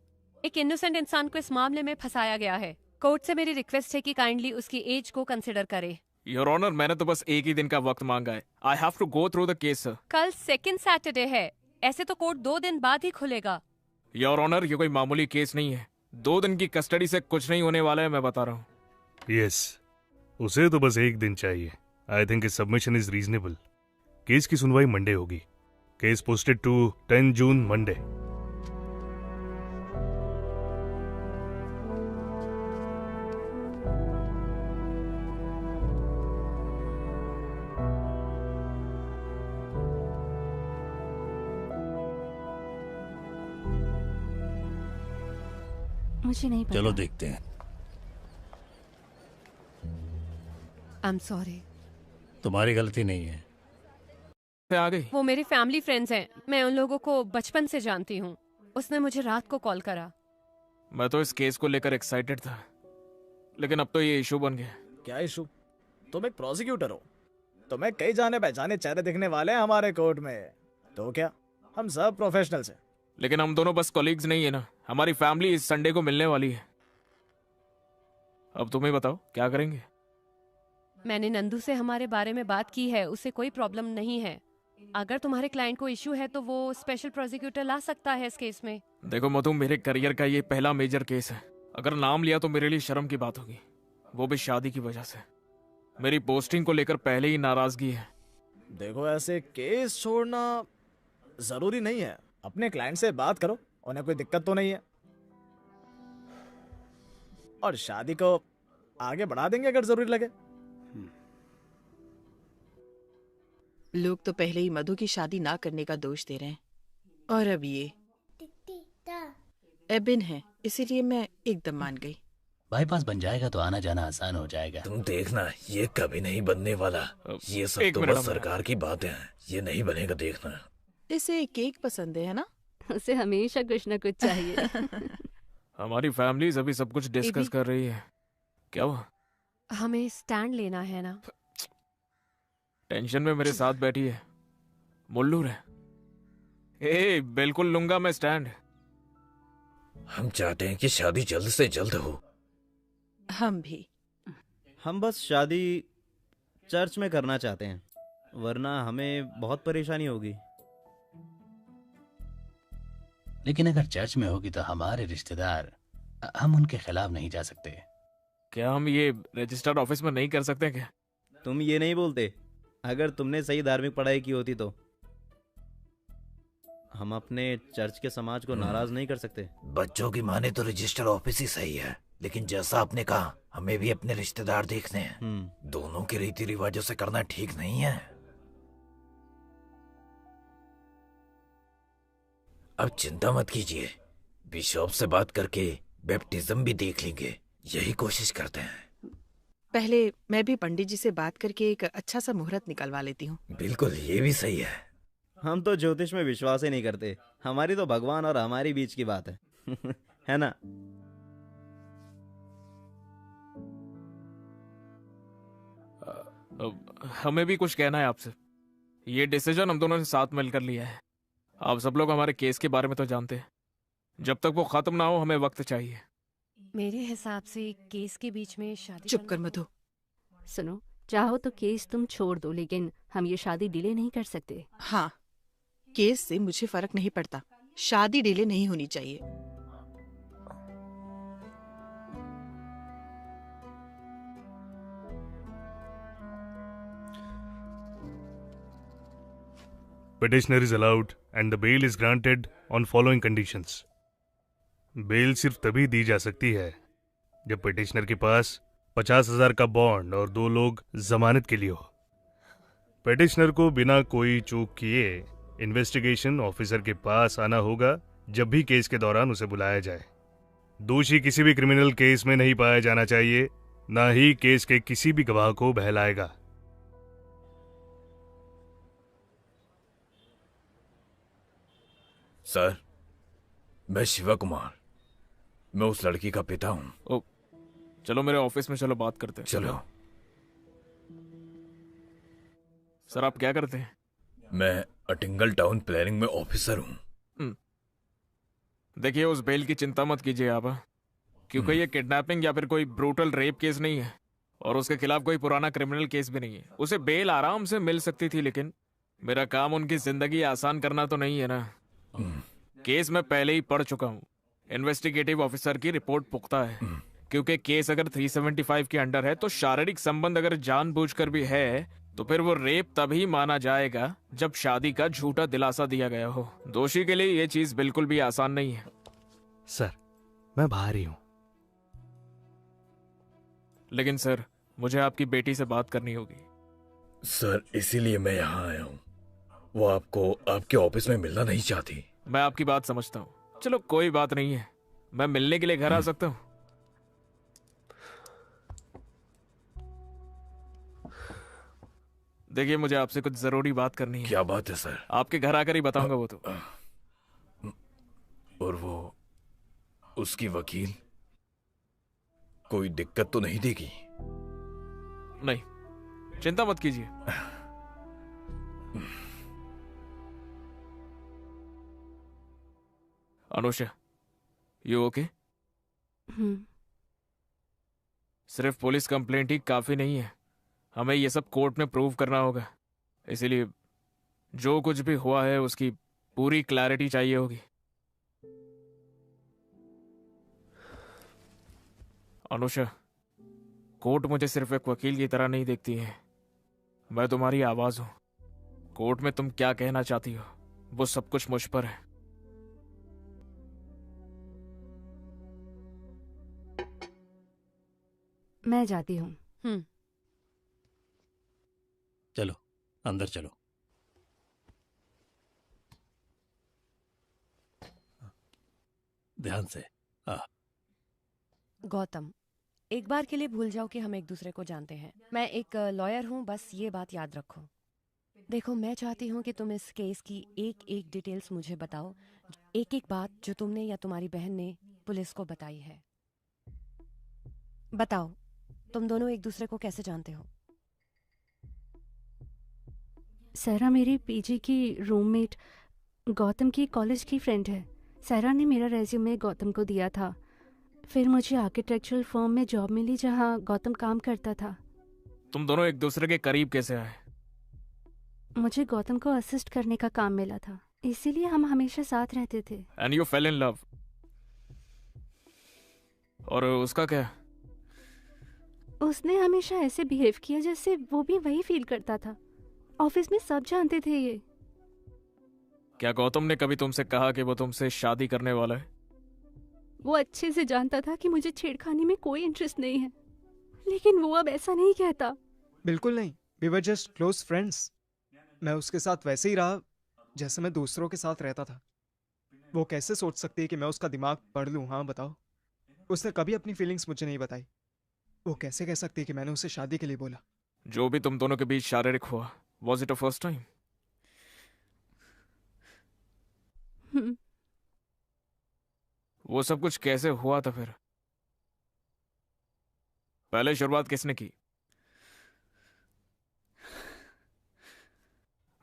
एक इनोसेंट इंसान को इस मामले में फंसाया गया है। कोर्ट से मेरी रिक्वेस्ट है कि काइंडली उसकी एज को कंसिडर करे। योर ऑनर, मैंने तो बस एक ही दिन का वक्त मांगा है। I have to go through the case sir. कल सेकंड सैटरडे है, ऐसे तो कोर्ट 2 दिन बाद ही खुलेगा। योर ऑनर, ये कोई मामूली केस नहीं है। 2 दिन की कस्टडी से कुछ नहीं होने वाला है, मैं बता रहा हूँ। यस, उसे तो बस एक दिन चाहिए। I think is submission is reasonable. Case की सुनवाई मंडे होगी। Case posted to 10 June Monday. मुझे नहीं पता। चलो देखते हैं। I am sorry. तुम्हारी गलती नहीं है। आ गई। वो मेरे फैमिली फ्रेंड्स हैं, मैं उन लोगों को बचपन से जानती हूँ। उसने मुझे रात को कॉल करा। मैं तो इस केस को लेकर एक्साइटेड था, लेकिन अब तो ये इशू बन गया। क्या इशू? तुम एक प्रोसिक्यूटर हो, तुम्हें कई जाने पहचाने चेहरे दिखने वाले हैं हमारे कोर्ट में, तो क्या हम सब प्रोफेशनल्स हैं। लेकिन हम दोनों बस कॉलीग्स नहीं है ना, हमारी फैमिली इस संडे को मिलने वाली है। अब तुम्हें बताओ क्या करेंगे। मैंने नंदू से हमारे बारे में बात की है, उसे कोई प्रॉब्लम नहीं है। अगर तुम्हारे क्लाइंट को इश्यू है तो वो स्पेशल प्रोसिक्यूटर ला सकता है इस केस में। देखो मधु, मेरे करियर का ये पहला मेजर केस है। अगर नाम लिया तो मेरे लिए शर्म की बात होगी, वो भी शादी की वजह से। मेरी पोस्टिंग को लेकर पहले ही नाराजगी है। देखो ऐसे केस छोड़ना जरूरी नहीं है, अपने क्लाइंट से बात करो, उन्हें कोई दिक्कत तो नहीं है, और शादी को आगे बढ़ा देंगे अगर जरूरी लगे। लोग तो पहले ही मधु की शादी ना करने का दोष दे रहे हैं, और अब ये एबिन है, इसीलिए मैं एकदम मान गई। बाईपास बन जाएगा तो आना जाना आसान हो जाएगा। तुम देखना, ये कभी नहीं बनने वाला। ये सब तो बस सरकार की बातें हैं, ये नहीं बनेगा, देखना। इसे केक पसंद है ना? उसे हमेशा कुछ न कुछ चाहिए। हमारी फैमिली अभी सब कुछ डिस्कस कर रही है। क्या हुआ? हमें स्टैंड लेना है ना। टेंशन में मेरे साथ बैठी है, मुल्लू है। ए, बिल्कुल लूंगा मैं स्टैंड। हम चाहते हैं कि शादी जल्द से जल्द हो। हम भी। हम बस शादी चर्च में करना चाहते हैं, वरना हमें बहुत परेशानी होगी। लेकिन अगर चर्च में होगी तो हमारे रिश्तेदार, हम उनके खिलाफ नहीं जा सकते। क्या हम ये रजिस्टर्ड ऑफिस में नहीं कर सकते क्या? तुम ये नहीं बोलते? अगर तुमने सही धार्मिक पढ़ाई की होती तो हम अपने चर्च के समाज को नाराज नहीं कर सकते। बच्चों की माने तो रजिस्टर ऑफिस ही सही है, लेकिन जैसा आपने कहा, हमें भी अपने रिश्तेदार देखने हैं। दोनों के रीति रिवाजों से करना ठीक नहीं है। अब चिंता मत कीजिए, बिशप से बात करके बैप्टिज्म भी देख लेंगे, यही कोशिश करते हैं। पहले मैं भी पंडित जी से बात करके एक अच्छा सा मुहूर्त निकलवा लेती हूँ। बिल्कुल, ये भी सही है। हम तो ज्योतिष में विश्वास ही नहीं करते, हमारी तो भगवान और हमारी बीच की बात है। है ना? हमें भी कुछ कहना है आपसे। ये डिसीजन हम दोनों ने साथ मिलकर लिया है। आप सब लोग हमारे केस के बारे में तो जानते हैं, जब तक वो खत्म ना हो हमें वक्त चाहिए। मेरे हिसाब से केस के बीच में शादी। चुप कर मधु। सुनो, चाहो तो केस तुम छोड़ दो, लेकिन हम ये शादी डिले नहीं कर सकते। हाँ, केस से मुझे फर्क नहीं पड़ता, शादी डिले नहीं होनी चाहिए। Petitioner is allowed and the bail is granted on following conditions. Bail सिर्फ तभी दी जा सकती है जब पिटिशनर के पास 50,000 का बॉन्ड और 2 लोग जमानत के लिए हो। पिटिशनर को बिना कोई चूक किए इन्वेस्टिगेशन ऑफिसर के पास आना होगा जब भी केस के दौरान उसे बुलाया जाए। दोषी किसी भी क्रिमिनल केस में नहीं पाया जाना चाहिए, ना ही केस के किसी भी गवाह को बहलाएगा। सर, मैं शिवा कुमार, मैं उस लड़की का पिता हूँ। ओ, चलो मेरे ऑफिस में चलो बात करते हैं। चलो। सर आप क्या करते हैं? मैं अटिंगल टाउन प्लानिंग में ऑफिसर हूँ। देखिए, उस बेल की चिंता मत कीजिए आप, क्योंकि ये किडनैपिंग या फिर कोई ब्रूटल रेप केस नहीं है और उसके खिलाफ कोई पुराना क्रिमिनल केस भी नहीं है। उसे बेल आराम से मिल सकती थी, लेकिन मेरा काम उनकी जिंदगी आसान करना तो नहीं है ना। केस मैं पहले ही पढ़ चुका हूँ। इन्वेस्टिगेटिव ऑफिसर की रिपोर्ट पुख्ता है, क्योंकि केस अगर 375 के अंडर है तो शारीरिक संबंध अगर जानबूझकर भी है तो फिर वो रेप तभी माना जाएगा जब शादी का झूठा दिलासा दिया गया हो। दोषी के लिए ये चीज बिल्कुल भी आसान नहीं है। सर, मैं बाहर ही हूँ। लेकिन सर, मुझे आपकी बेटी से बात करनी होगी। सर, इसीलिए मैं यहाँ आया हूँ। वो आपको आपके ऑफिस में मिलना नहीं चाहती। मैं आपकी बात समझता हूँ। चलो कोई बात नहीं है, मैं मिलने के लिए घर आ सकता हूँ। देखिए, मुझे आपसे कुछ जरूरी बात करनी है। क्या बात है सर? आपके घर आकर ही बताऊंगा वो तो। और वो उसकी वकील कोई दिक्कत तो नहीं देगी? नहीं, चिंता मत कीजिए। Anusha, you okay? सिर्फ पुलिस कंप्लेंट ही काफी नहीं है, हमें ये सब कोर्ट में प्रूव करना होगा। इसीलिए जो कुछ भी हुआ है उसकी पूरी क्लैरिटी चाहिए होगी। अनुषा, कोर्ट मुझे सिर्फ एक वकील की तरह नहीं देखती है, मैं तुम्हारी आवाज हूं। कोर्ट में तुम क्या कहना चाहती हो वो सब कुछ मुझ पर है। मैं जाती हूँ। चलो अंदर चलो। ध्यान से। गौतम, एक बार के लिए भूल जाओ कि हम एक दूसरे को जानते हैं। मैं एक लॉयर हूँ, बस ये बात याद रखो। देखो, मैं चाहती हूँ कि तुम इस केस की एक एक डिटेल्स मुझे बताओ, एक एक बात जो तुमने या तुम्हारी बहन ने पुलिस को बताई है। बताओ, तुम दोनों एक दूसरे को कैसे जानते हो? सहरा मेरी पीजी की रूममेट गौतम की कॉलेज की फ्रेंड है। सहरा ने मेरा रेज्यूमे गौतम को दिया था, फिर मुझे आर्किटेक्चरल फर्म में जॉब मिली जहाँ गौतम काम करता था। तुम दोनों एक दूसरे के करीब कैसे आए? मुझे गौतम को असिस्ट करने का काम मिला था, इसीलिए हम हमेशा साथ रहते थे। And you fail in love. और उसका क्या? उसने हमेशा ऐसे बिहेव किया जैसे वो भी वही फील करता था। ऑफिस में सब जानते थे ये। क्या गौतम ने कभी तुमसे कहा कि वो तुमसे शादी करने वाला है? वो अच्छे से जानता था कि मुझे छेड़खानी में कोई इंटरेस्ट नहीं है, लेकिन वो अब ऐसा नहीं कहता। बिल्कुल नहीं, we were just close friends. मैं उसके साथ वैसे ही रहा जैसे मैं दूसरों के साथ रहता था। वो कैसे सोच सकती है कि मैं उसका दिमाग पढ़ लूं? हाँ बताओ। उसने कभी अपनी फीलिंग्स मुझे नहीं बताई। वो कैसे कह सकती है कि मैंने उसे शादी के लिए बोला? जो भी तुम दोनों के बीच शारीरिक हुआ, was it a first time? वो सब कुछ कैसे हुआ था फिर? पहले शुरुआत किसने की?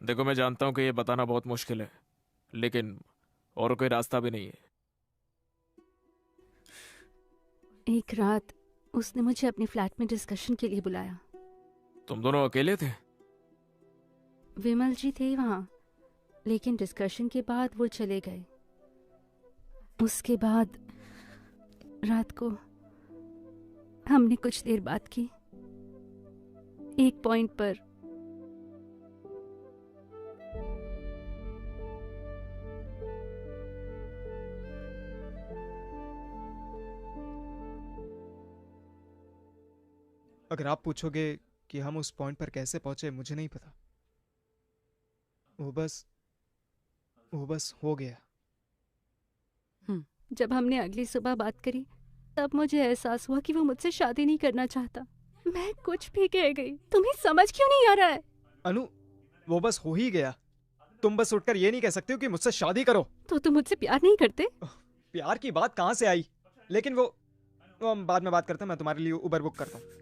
देखो, मैं जानता हूं कि ये बताना बहुत मुश्किल है, लेकिन और कोई रास्ता भी नहीं है। एक रात उसने मुझे अपने फ्लैट में डिस्कशन के लिए बुलाया। तुम दोनों अकेले थे? विमल जी थे वहाँ, लेकिन डिस्कशन के बाद वो चले गए। उसके बाद रात को हमने कुछ देर बात की। एक पॉइंट पर अगर आप पूछोगे कि हम उस पॉइंट पर कैसे पहुंचे, मुझे नहीं पता। वो बस हो गया। जब हमने अगली सुबह बात करी तब मुझे एहसास हुआ कि वो मुझसे शादी नहीं करना चाहता। मैं कुछ भी कह गई। तुम्हें समझ क्यों नहीं आ रहा है? अनु, वो बस हो ही गया। तुम बस उठकर ये नहीं कह सकते हो कि मुझसे शादी करो। तो तुम मुझसे प्यार नहीं करते? प्यार की बात कहाँ से आई? लेकिन वो हम बाद में बात करते हैं। मैं तुम्हारे लिए उबर बुक करता हूँ।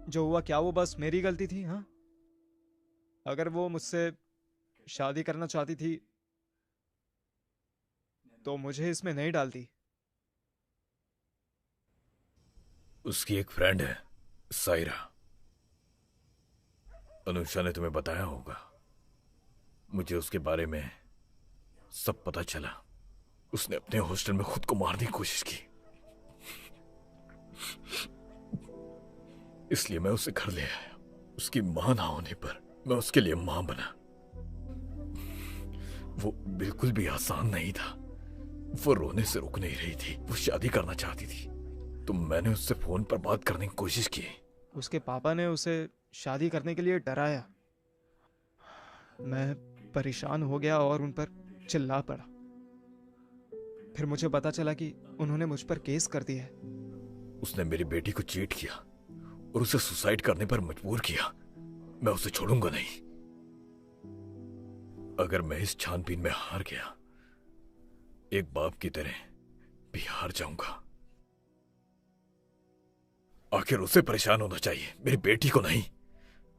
जो हुआ क्या वो बस मेरी गलती थी? हाँ, अगर वो मुझसे शादी करना चाहती थी तो मुझे इसमें नहीं डालती। उसकी एक फ्रेंड है सायरा। अनुषा ने तुम्हें बताया होगा। मुझे उसके बारे में सब पता चला। उसने अपने हॉस्टल में खुद को मारने की कोशिश की, इसलिए मैं उसे घर ले आया। उसकी मां ना होने पर मैं उसके लिए मां बना। वो बिल्कुल भी आसान नहीं था। वो रोने से रुक नहीं रही थी। वो शादी करना चाहती थी, तो मैंने उससे फोन पर बात करने की कोशिश की। उसके पापा ने उसे शादी करने के लिए डराया। मैं परेशान हो गया और उन पर चिल्ला पड़ा। फिर मुझे पता चला कि उन्होंने मुझ पर केस कर दिया है। उसने मेरी बेटी को चीट किया और उसे सुसाइड करने पर मजबूर किया। मैं उसे छोड़ूंगा नहीं। अगर मैं इस छानबीन में हार गया, एक बाप की तरह भी हार जाऊंगा। आखिर उसे परेशान होना चाहिए, मेरी बेटी को नहीं।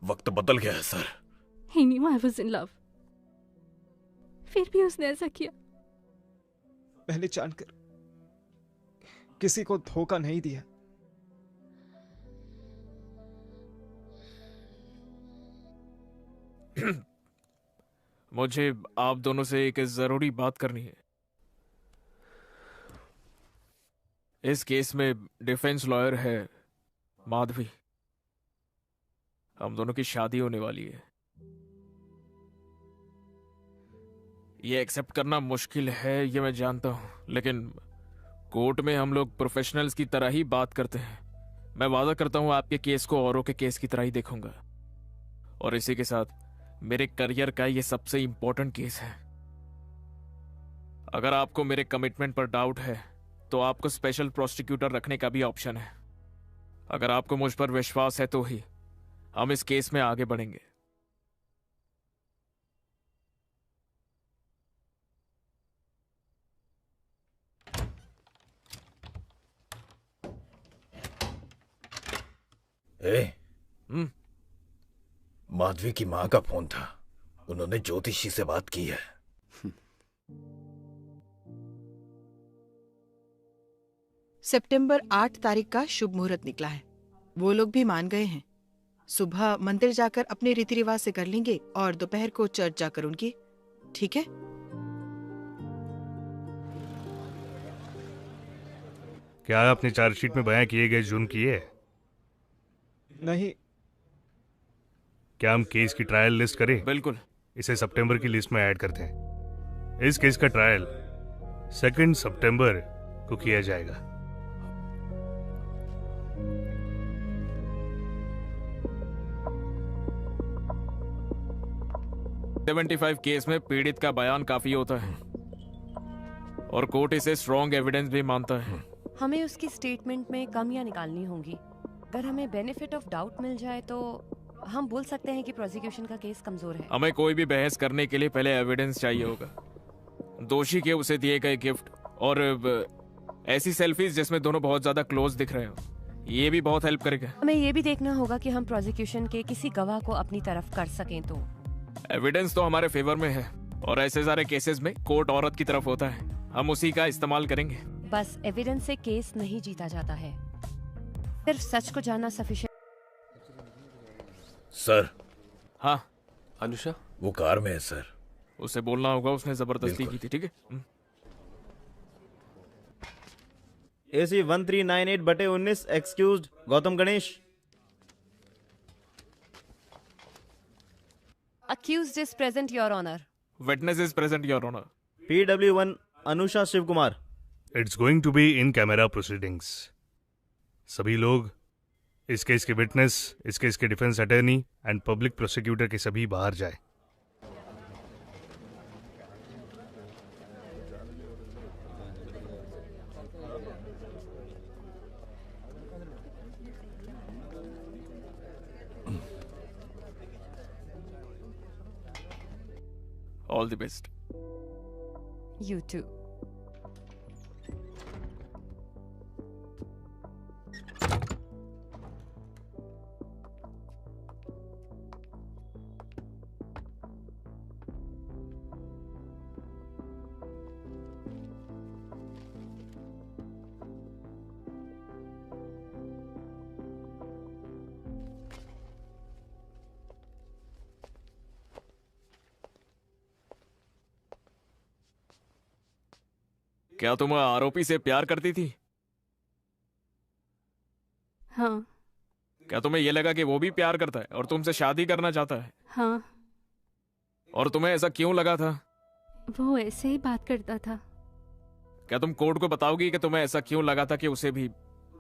वक्त बदल गया है sir. He knew I was in love. फिर भी उसने ऐसा किया। मैंने जानकर किसी को धोखा नहीं दिया। मुझे आप दोनों से एक जरूरी बात करनी है। इस केस में डिफेंस लॉयर है माधवी। हम दोनों की शादी होने वाली है। ये एक्सेप्ट करना मुश्किल है, ये मैं जानता हूं, लेकिन कोर्ट में हम लोग प्रोफेशनल्स की तरह ही बात करते हैं। मैं वादा करता हूं आपके केस को औरों के केस की तरह ही देखूंगा, और इसी के साथ मेरे करियर का ये सबसे इंपॉर्टेंट केस है। अगर आपको मेरे कमिटमेंट पर डाउट है तो आपको स्पेशल प्रोसिक्यूटर रखने का भी ऑप्शन है। अगर आपको मुझ पर विश्वास है तो ही हम इस केस में आगे बढ़ेंगे। माधवी की माँ का फोन था, उन्होंने ज्योतिषी से बात की है। सितंबर 8 तारीख का शुभ मुहूर्त निकला है। वो लोग भी मान गए हैं। सुबह मंदिर जाकर अपने रीति रिवाज से कर लेंगे और दोपहर को चर्च जाकर उनकी। ठीक है? क्या आपने चार्जशीट में बयां किए गए जुर्म किए? नहीं। क्या हम केस की ट्रायल लिस्ट करें? बिल्कुल। इसे सितंबर की लिस्ट में ऐड करते हैं। इस केस का ट्रायल 2 सितंबर को किया जाएगा। $75 केस में पीड़ित का बयान काफी होता है और कोर्ट इसे स्ट्रॉन्ग एविडेंस भी मानता है। हमें उसकी स्टेटमेंट में कमियां निकालनी होंगी। अगर हमें बेनिफिट ऑफ डाउट मिल जाए तो हम बोल सकते हैं कि प्रोसिक्यूशन का केस कमजोर है। हमें कोई भी बहस करने के लिए पहले एविडेंस चाहिए होगा। दोषी के उसे दिए गए गिफ्ट और ऐसी सेल्फीज जिसमें दोनों बहुत ज्यादा क्लोज दिख रहे हो, ये भी बहुत हेल्प करेगा। हमें ये भी देखना होगा कि हम प्रोसिक्यूशन के किसी गवाह को अपनी तरफ कर सकें। तो एविडेंस तो हमारे फेवर में है और ऐसे सारे केसेस में कोर्ट औरत की तरफ होता है, हम उसी का इस्तेमाल करेंगे। बस एविडेंस से केस नहीं जीता जाता है, सिर्फ सच को जानना सफिशिएंट। सर। हाँ अनुषा, वो कार में है सर। उसे बोलना होगा उसने जबरदस्ती की थी। ठीक है? AC 1398/19 excused Gautam Ganesh. Accused is present, Your Honor. Witness is present, Your Honor. PW1 Anusha Shiv Kumar. It's going to be in camera proceedings. सभी लोग, इस केस के विटनेस, इस केस के defence attorney and public prosecutor के सभी बाहर जाए। All the best. You too. क्या तुम आरोपी से प्यार करती थी? हाँ। क्या तुम्हें यह लगा कि वो भी प्यार करता है और तुमसे शादी करना चाहता है? हाँ। और तुम्हें ऐसा क्यों लगा था? वो ऐसे ही बात करता था। क्या तुम कोर्ट को बताओगी कि तुम्हें ऐसा क्यों लगा था कि उसे भी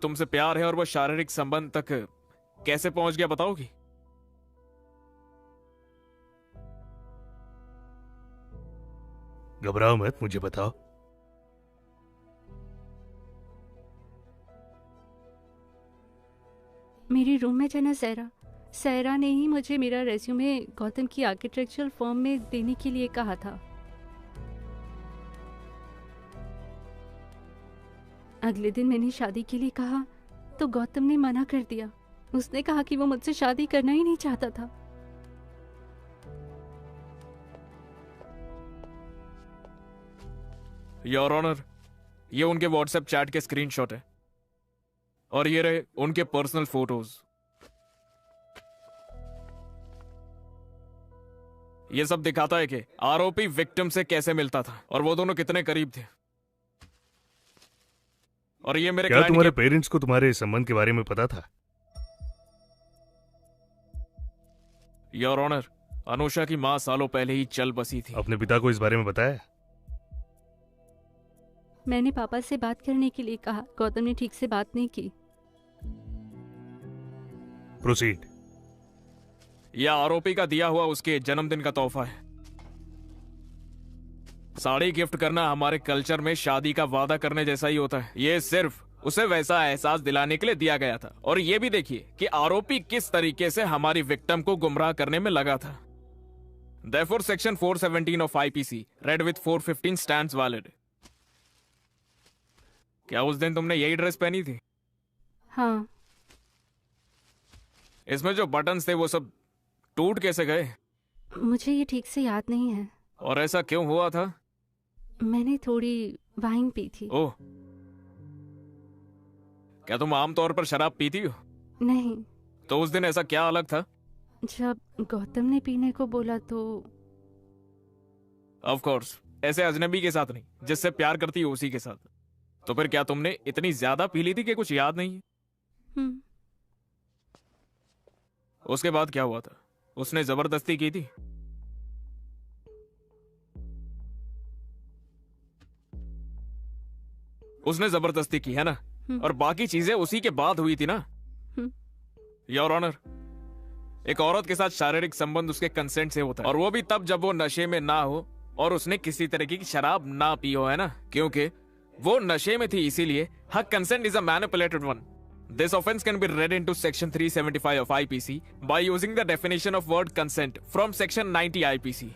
तुमसे प्यार है और वो शारीरिक संबंध तक कैसे पहुंच गया, बताओगी? घबराओ मत, मुझे बताओ। मेरी रूममेट है ना सहरा, सहरा ने ही मुझे मेरा रेज्यूमे गौतम की आर्किटेक्चरल फर्म में देने के लिए कहा था। अगले दिन मैंने शादी के लिए कहा तो गौतम ने मना कर दिया। उसने कहा कि वो मुझसे शादी करना ही नहीं चाहता था। योर ऑनर, ये उनके व्हाट्सएप चैट के स्क्रीनशॉट है और ये रहे उनके पर्सनल फोटोज। ये सब दिखाता है कि आरोपी विक्टिम से कैसे मिलता था और वो दोनों कितने करीब थे। और ये मेरे क्या तुम्हारे पेरेंट्स को तुम्हारे इस संबंध के बारे में पता था? योर ऑनर, अनुषा की मां सालों पहले ही चल बसी थी। अपने पिता को इस बारे में बताया? मैंने पापा से बात करने के लिए कहा। गौतम ने ठीक से बात नहीं की। प्रोसीड। यह आरोपी का दिया हुआ उसके जन्मदिन का तोहफा है। साड़ी गिफ्ट करना हमारे कल्चर में शादी का वादा करने जैसा ही होता है। ये सिर्फ उसे वैसा एहसास दिलाने के लिए दिया गया था। और ये भी देखिए कि आरोपी किस तरीके से हमारी विक्टिम को गुमराह करने में लगा था। Therefore, section 417 of IPC read with 415 stands valid। क्या उस दिन तुमने यही ड्रेस पहनी थी? हाँ। इसमें जो बटन्स थे वो सब टूट कैसे गए? मुझे ये ठीक से याद नहीं है। और ऐसा क्यों हुआ था? मैंने थोड़ी वाइन पी थी। ओह, क्या तुम आमतौर पर शराब पीती हो? नहीं। तो उस दिन ऐसा क्या अलग था? जब गौतम ने पीने को बोला तो। ऑफ कोर्स, ऐसे अजनबी के साथ नहीं, जिससे प्यार करती हो उसी के साथ। तो फिर क्या तुमने इतनी ज्यादा पी ली थी कि कुछ याद नहीं है? उसके बाद क्या हुआ था? उसने जबरदस्ती की थी? उसने जबरदस्ती की है ना? और बाकी चीजें उसी के बाद हुई थी ना? योर ऑनर, एक औरत के साथ शारीरिक संबंध उसके कंसेंट से होता है, और वो भी तब जब वो नशे में ना हो और उसने किसी तरीके की शराब ना पी हो, है ना? क्योंकि वो नशे में थी, इसीलिए her consent is a manipulated one। This offense can be read into section 375 of IPC by using the definition of word consent from section 90 IPC।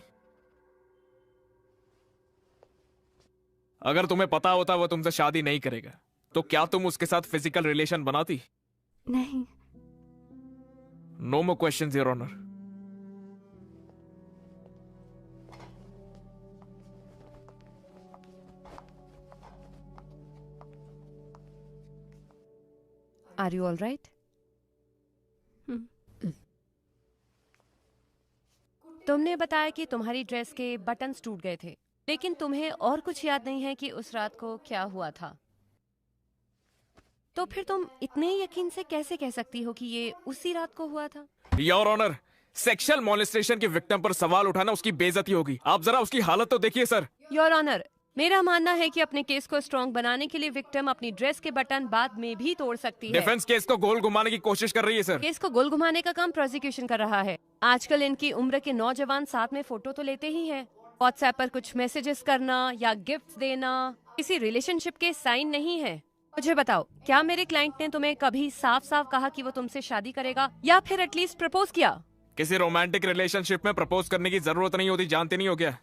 अगर तुम्हें पता होता वो तुमसे शादी नहीं करेगा, तो क्या तुम उसके साथ फिजिकल रिलेशन बनाती? नहीं। No more questions, Your Honor। Are you all right? तुमने बताया कि तुम्हारी ड्रेस के बटन्स टूट गए थे, लेकिन तुम्हें और कुछ याद नहीं है कि उस रात को क्या हुआ था। तो फिर तुम इतने यकीन से कैसे कह सकती हो कि ये उसी रात को हुआ था? योर ऑनर, सेक्सुअल मॉलेस्टेशन की विक्टिम पर सवाल उठाना उसकी बेइज्जती होगी। आप जरा उसकी हालत तो देखिए सर। योर ऑनर, मेरा मानना है कि अपने केस को स्ट्रॉन्ग बनाने के लिए विक्टिम अपनी ड्रेस के बटन बाद में भी तोड़ सकती है। डिफेंस केस को गोल घुमाने की कोशिश कर रही है सर। केस को गोल घुमाने का काम प्रोसिक्यूशन कर रहा है। आजकल इनकी उम्र के नौजवान साथ में फोटो तो लेते ही हैं। व्हाट्सएप पर कुछ मैसेजेस करना या गिफ्ट्स देना किसी रिलेशनशिप के साइन नहीं है। मुझे बताओ, क्या मेरे क्लाइंट ने तुम्हें कभी साफ साफ कहा कि वो तुमसे शादी करेगा, या फिर एटलीस्ट प्रपोज किया? किसी रोमांटिक रिलेशनशिप में प्रपोज करने की जरूरत नहीं होती, जानते नहीं हो क्या?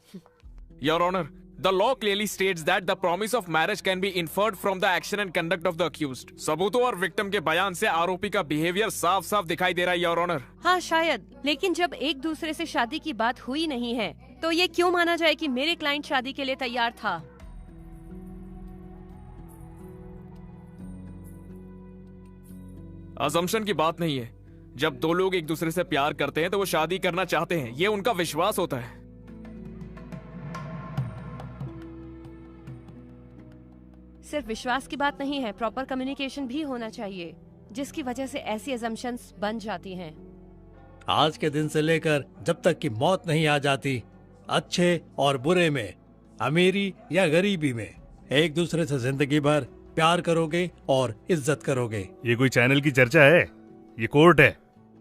Your honour, the law clearly states that the promise of marriage can be inferred from the action and conduct of the accused. सबूतों और विक्टिम के बयान से आरोपी का बिहेवियर साफ साफ दिखाई दे रहा है योर ऑनर। हाँ शायद, लेकिन जब एक दूसरे से शादी की बात हुई नहीं है, तो ये क्यों माना जाए कि मेरे क्लाइंट शादी के लिए तैयार था? अजम्पशन की बात नहीं है। जब दो लोग एक दूसरे से प्यार करते हैं तो वो शादी करना चाहते हैं, ये उनका विश्वास होता है। सिर्फ विश्वास की बात नहीं है, प्रॉपर कम्युनिकेशन भी होना चाहिए, जिसकी वजह से ऐसी अजम्पशंस बन जाती हैं। आज के दिन से लेकर जब तक कि मौत नहीं आ जाती, अच्छे और बुरे में, अमीरी या गरीबी में, एक दूसरे से जिंदगी भर प्यार करोगे और इज्जत करोगे। ये कोई चैनल की चर्चा है? ये कोर्ट है।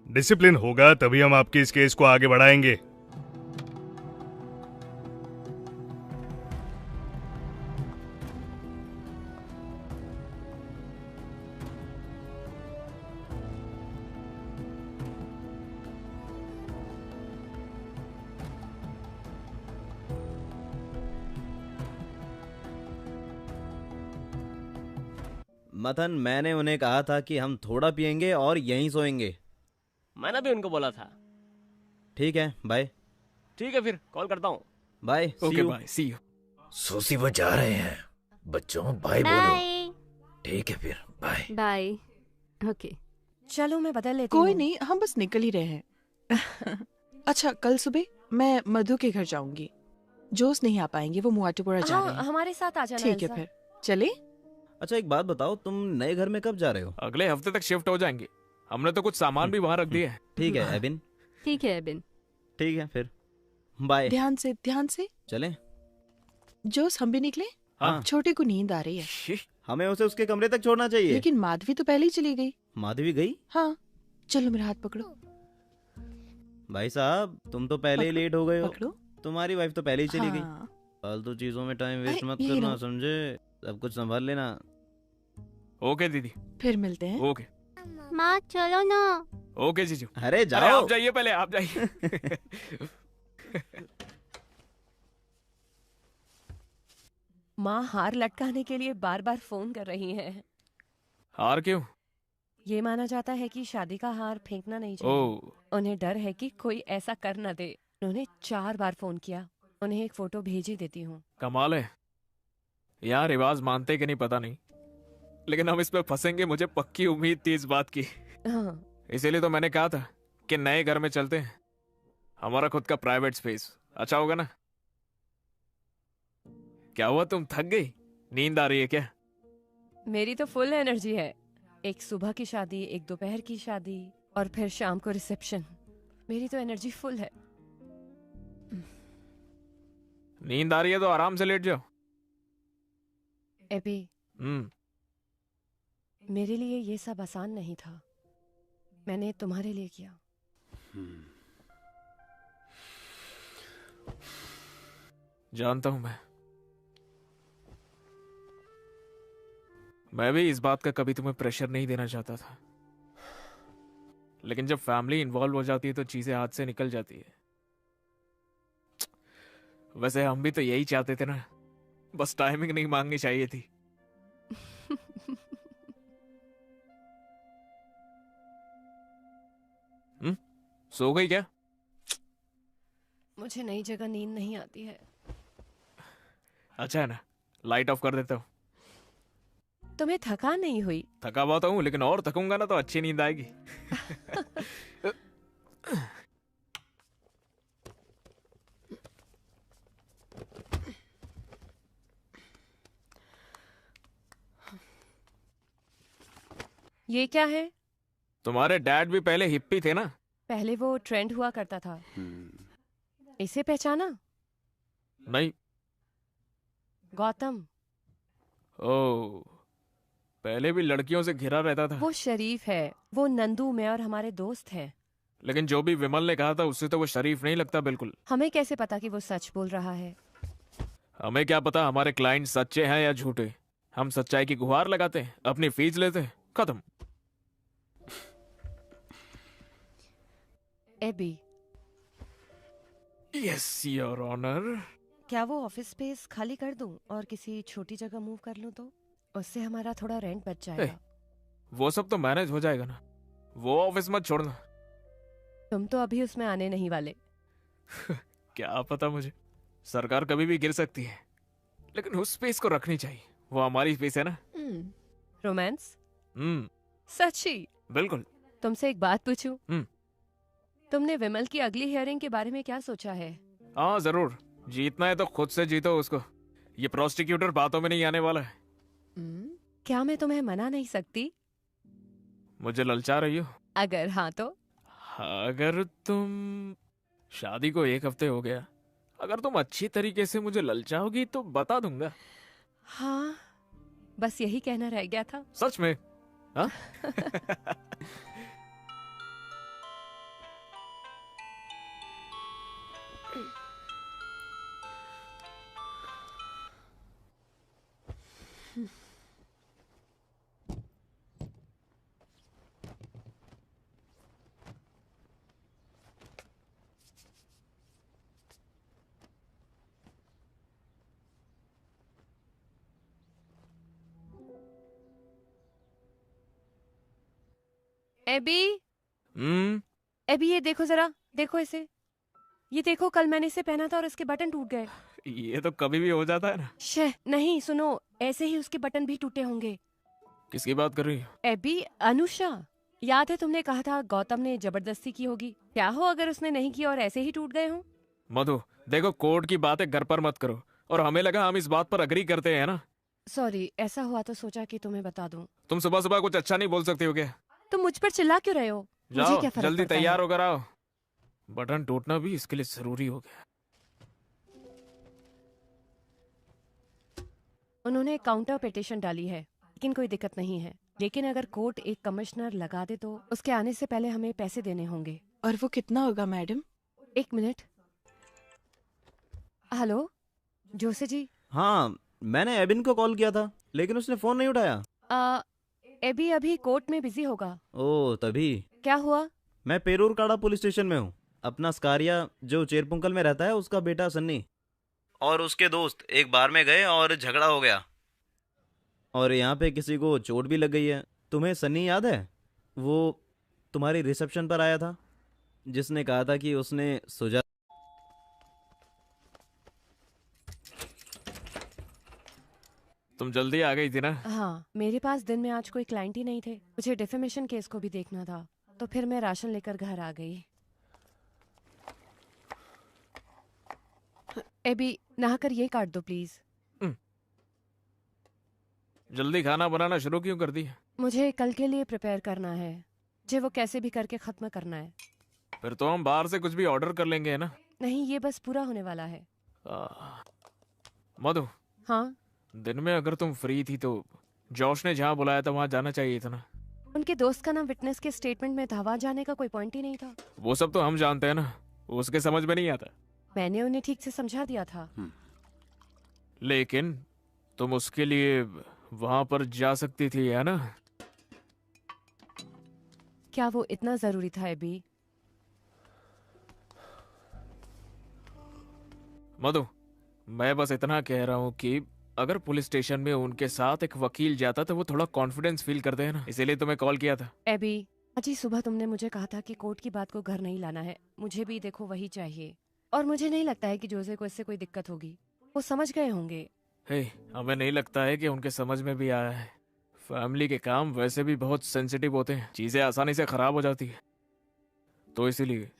डिसिप्लिन होगा तभी हम आपके इस केस को आगे बढ़ाएंगे। मथन, मैंने उन्हें कहा था कि हम थोड़ा पियेंगे और यहीं सोएंगे। मैंने भी उनको बोला था। ठीक है, बाय। ठीक है, फिर कॉल करता हूँ। Bye, see okay you. Bye, see you. सोसी वो जा रहे हैं। बच्चों बाय बोलो। बाय ठीक है फिर, बाय। बाय। ओके चलो मैं बदल लेती कोई हूँ। नहीं, हम बस निकल ही रहे हैं। अच्छा, कल सुबह मैं मधु के घर जाऊंगी। जोश नहीं आ पाएंगे, वो मुआटुपुरा जा हाँ, रहे हैं। हमारे साथ आ जाना ठीक है एल्सा। फिर चले। अच्छा, एक बात बताओ, तुम नए घर में कब जा रहे हो? अगले हफ्ते तक शिफ्ट हो जाएंगे। हमने तो कुछ सामान भी वहां रख दिए हैं। ठीक है एबिन। ठीक है एबिन। ठीक है फिर, बाय। ध्यान से। चलें? जोश, हम भी निकले? हाँ। छोटे को नींद आ रही है। हमें उसे उसके कमरे तक छोड़ना चाहिए। लेकिन माधवी तो पहले ही चली गई। माधवी गई? हाँ, चलो मेरा हाथ पकड़ो। भाई साहब, तुम तो पहले ही लेट हो गए हो। पकड़ो। तुम्हारी वाइफ तो पहले ही चली गई। हाँ। फालतू चीजों में टाइम वेस्ट अरे, मत यही करना, रहो। समझे? सब कुछ संभाल लेना। ओके दीदी। फिर मिलते हैं। ओके। माँ चलो ना। ओके जीजू। अरे अरे जाओ। आप जाइए, पहले आप जाइए। माँ हार लटकाने के लिए बार बार फोन कर रही हैं। हार क्यों? ये माना जाता है कि शादी का हार फेंकना नहीं चाहिए। ओह। उन्हें डर है कि कोई ऐसा कर न दे। उन्होंने 4 बार फोन किया। उन्हें एक फोटो भेज ही देती हूँ। कमाल है। यार रिवाज मानते कि नहीं पता नहीं, लेकिन हम इस पे फंसेंगे, मुझे पक्की उम्मीद थी इस बात की। हाँ, इसीलिए तो मैंने कहा था कि नए घर में चलते हैं, हमारा खुद का प्राइवेट स्पेस अच्छा होगा ना। क्या हुआ, तुम थक गई? नींद आ रही है क्या? मेरी तो फुल एनर्जी है। एक सुबह की शादी, एक दोपहर की शादी और फिर शाम को रिसेप्शन। मेरी तो एनर्जी फुल है। नींद आ रही है तो आराम से लेट जाओ। एबी, हम्म। मेरे लिए ये सब आसान नहीं था। मैंने तुम्हारे लिए किया। जानता हूं मैं भी इस बात का कभी तुम्हें प्रेशर नहीं देना चाहता था, लेकिन जब फैमिली इन्वॉल्व हो जाती है तो चीजें हाथ से निकल जाती है। वैसे हम भी तो यही चाहते थे ना, बस टाइमिंग नहीं मांगनी चाहिए थी। सो गई क्या? मुझे नई जगह नींद नहीं आती है। अच्छा है ना, लाइट ऑफ कर देता हूँ। तुम्हें थकान नहीं हुई? थका हुआ तो हूँ, लेकिन और थकूंगा ना तो अच्छी नींद आएगी। ये क्या है? तुम्हारे डैड भी पहले हिप्पी थे ना? पहले वो ट्रेंड हुआ करता था। इसे पहचाना? नहीं। गौतम। ओह, पहले भी लड़कियों से घिरा रहता था। वो शरीफ है। वो नंदू, मैं और हमारे दोस्त हैं। लेकिन जो भी विमल ने कहा था उससे तो वो शरीफ नहीं लगता बिल्कुल। हमें कैसे पता कि वो सच बोल रहा है? हमें क्या पता हमारे क्लाइंट सच्चे हैं या झूठे। हम सच्चाई की गुहार लगाते हैं, अपनी फीस लेते हैं, खत्म। एबी। Yes your honour. क्या वो ऑफिस स्पेस खाली कर दूं और किसी छोटी जगह मूव कर लूं तो? उससे हमारा थोड़ा रेंट बच जाएगा। वो सब तो मैनेज हो जाएगा ना, वो ऑफिस मत छोड़ना। तुम तो अभी उसमें आने नहीं वाले। क्या पता मुझे, सरकार कभी भी गिर सकती है, लेकिन उस स्पेस को रखनी चाहिए, वो हमारी स्पेस है ना। रोमांस? सच्ची? बिल्कुल। तुमसे एक बात पूछूं? तुमने विमल की अगली हियरिंग के बारे में क्या सोचा है? हाँ जरूर, जीतना है तो खुद से जीतो उसको। ये प्रोस्टिक्यूटर बातों में नहीं आने वाला है। क्या मैं तुम्हें मना नहीं सकती? मुझे ललचा रही हो? अगर हाँ तो? अगर तुम, शादी को 1 हफ्ते हो गया, अगर तुम अच्छी तरीके से मुझे ललचाओगी तो बता दूंगा। हाँ, बस यही कहना रह गया था। सच में? हाँ? एबी, हम्म। एबी ये देखो जरा, देखो इसे, ये देखो कल मैंने इसे पहना था और इसके बटन टूट गए। ये तो कभी भी हो जाता है ना। शे नहीं, सुनो, ऐसे ही उसके बटन भी टूटे होंगे। किसकी बात कर रही है? एबी, अनुषा, याद है तुमने कहा था गौतम ने जबरदस्ती की होगी? क्या हो अगर उसने नहीं की और ऐसे ही टूट गए हों? मधु देखो, कोर्ट की बातें घर पर मत करो। और हमें लगा हम इस बात पर अग्री करते हैं ना। सॉरी, ऐसा हुआ तो सोचा कि तुम्हें बता दूं। तुम सुबह सुबह कुछ अच्छा नहीं बोल सकती हो क्या? तुम मुझ पर चिल्ला क्यों रहे हो? मुझे जाओ क्या फर्क जल्दी पड़ता है? तैयार होकर आओ। बटन टूटना भी इसके लिए जरूरी हो गया। उन्होंने काउंटर पिटीशन डाली है, लेकिन कोई दिक्कत नहीं है। लेकिन अगर कोर्ट एक कमिश्नर लगा दे तो उसके आने से पहले हमें पैसे देने होंगे। और वो कितना होगा मैडम? एक मिनट। हेलो जोसे जी। हाँ, मैंने एबिन को कॉल किया था लेकिन उसने फोन नहीं उठाया। एबी अभी कोर्ट में बिजी होगा। ओ तभी। क्या हुआ? मैं पेरूर काड़ा पुलिस स्टेशन में हूँ। अपना स्कारिया जो चेरपुंकल में रहता है उसका बेटा सन्नी और उसके दोस्त एक बार में गए और झगड़ा हो गया और यहाँ पे किसी को चोट भी लग गई है। तुम्हें सन्नी याद है? वो तुम्हारी रिसेप्शन पर आया था जिसने कहा था कि उसने सुजा। तुम जल्दी आ गई थी ना। हाँ, मेरे पास दिन में आज कोई क्लाइंट ही नहीं थे। मुझे डिफेमेशन केस को भी देखना था, तो फिर मैं राशन लेकर घर आ गई। एबी, नहाकर ये काट दो प्लीज। जल्दी खाना बनाना शुरू क्यों कर दी? मुझे कल के लिए प्रिपेयर करना है, मुझे वो कैसे भी करके खत्म करना है। फिर तो हम बाहर से कुछ भी ऑर्डर कर लेंगे, है ना? नहीं, ये बस पूरा होने वाला है। मधु, हाँ, दिन में अगर तुम फ्री थी तो जॉश ने जहाँ बुलाया था वहाँ जाना चाहिए था ना। उनके दोस्त का नाम विटनेस के स्टेटमेंट में था, वहाँ जाने का कोई पॉइंट ही नहीं था। वो सब तो हम जानते हैं ना, उसके समझ में नहीं आता। मैंने उन्हें ठीक से समझा दिया था। लेकिन तुम उसके लिए वहां पर जा सकती थी, है ना? क्या वो इतना जरूरी था एबी? मधु, मैं बस इतना कह रहा हूँ कि अगर पुलिस स्टेशन में उनके साथ एक वकील जाता तो वो थोड़ा कॉन्फिडेंस फील करते हैं ना, इसीलिए तुम्हें कॉल किया था। एबी, आज ही सुबह तुमने मुझे कहा था कि कोर्ट की बात को घर नहीं लाना है। मुझे भी देखो वही चाहिए, और मुझे नहीं लगता है कि जोसे को इससे कोई दिक्कत होगी। वो समझ गए होंगे। हे, हमें नहीं लगता है कि उनके समझ में भी आया है। फैमिली के काम वैसे भी बहुत सेंसिटिव होते हैं, चीजें आसानी से खराब हो जाती है। तो इसीलिए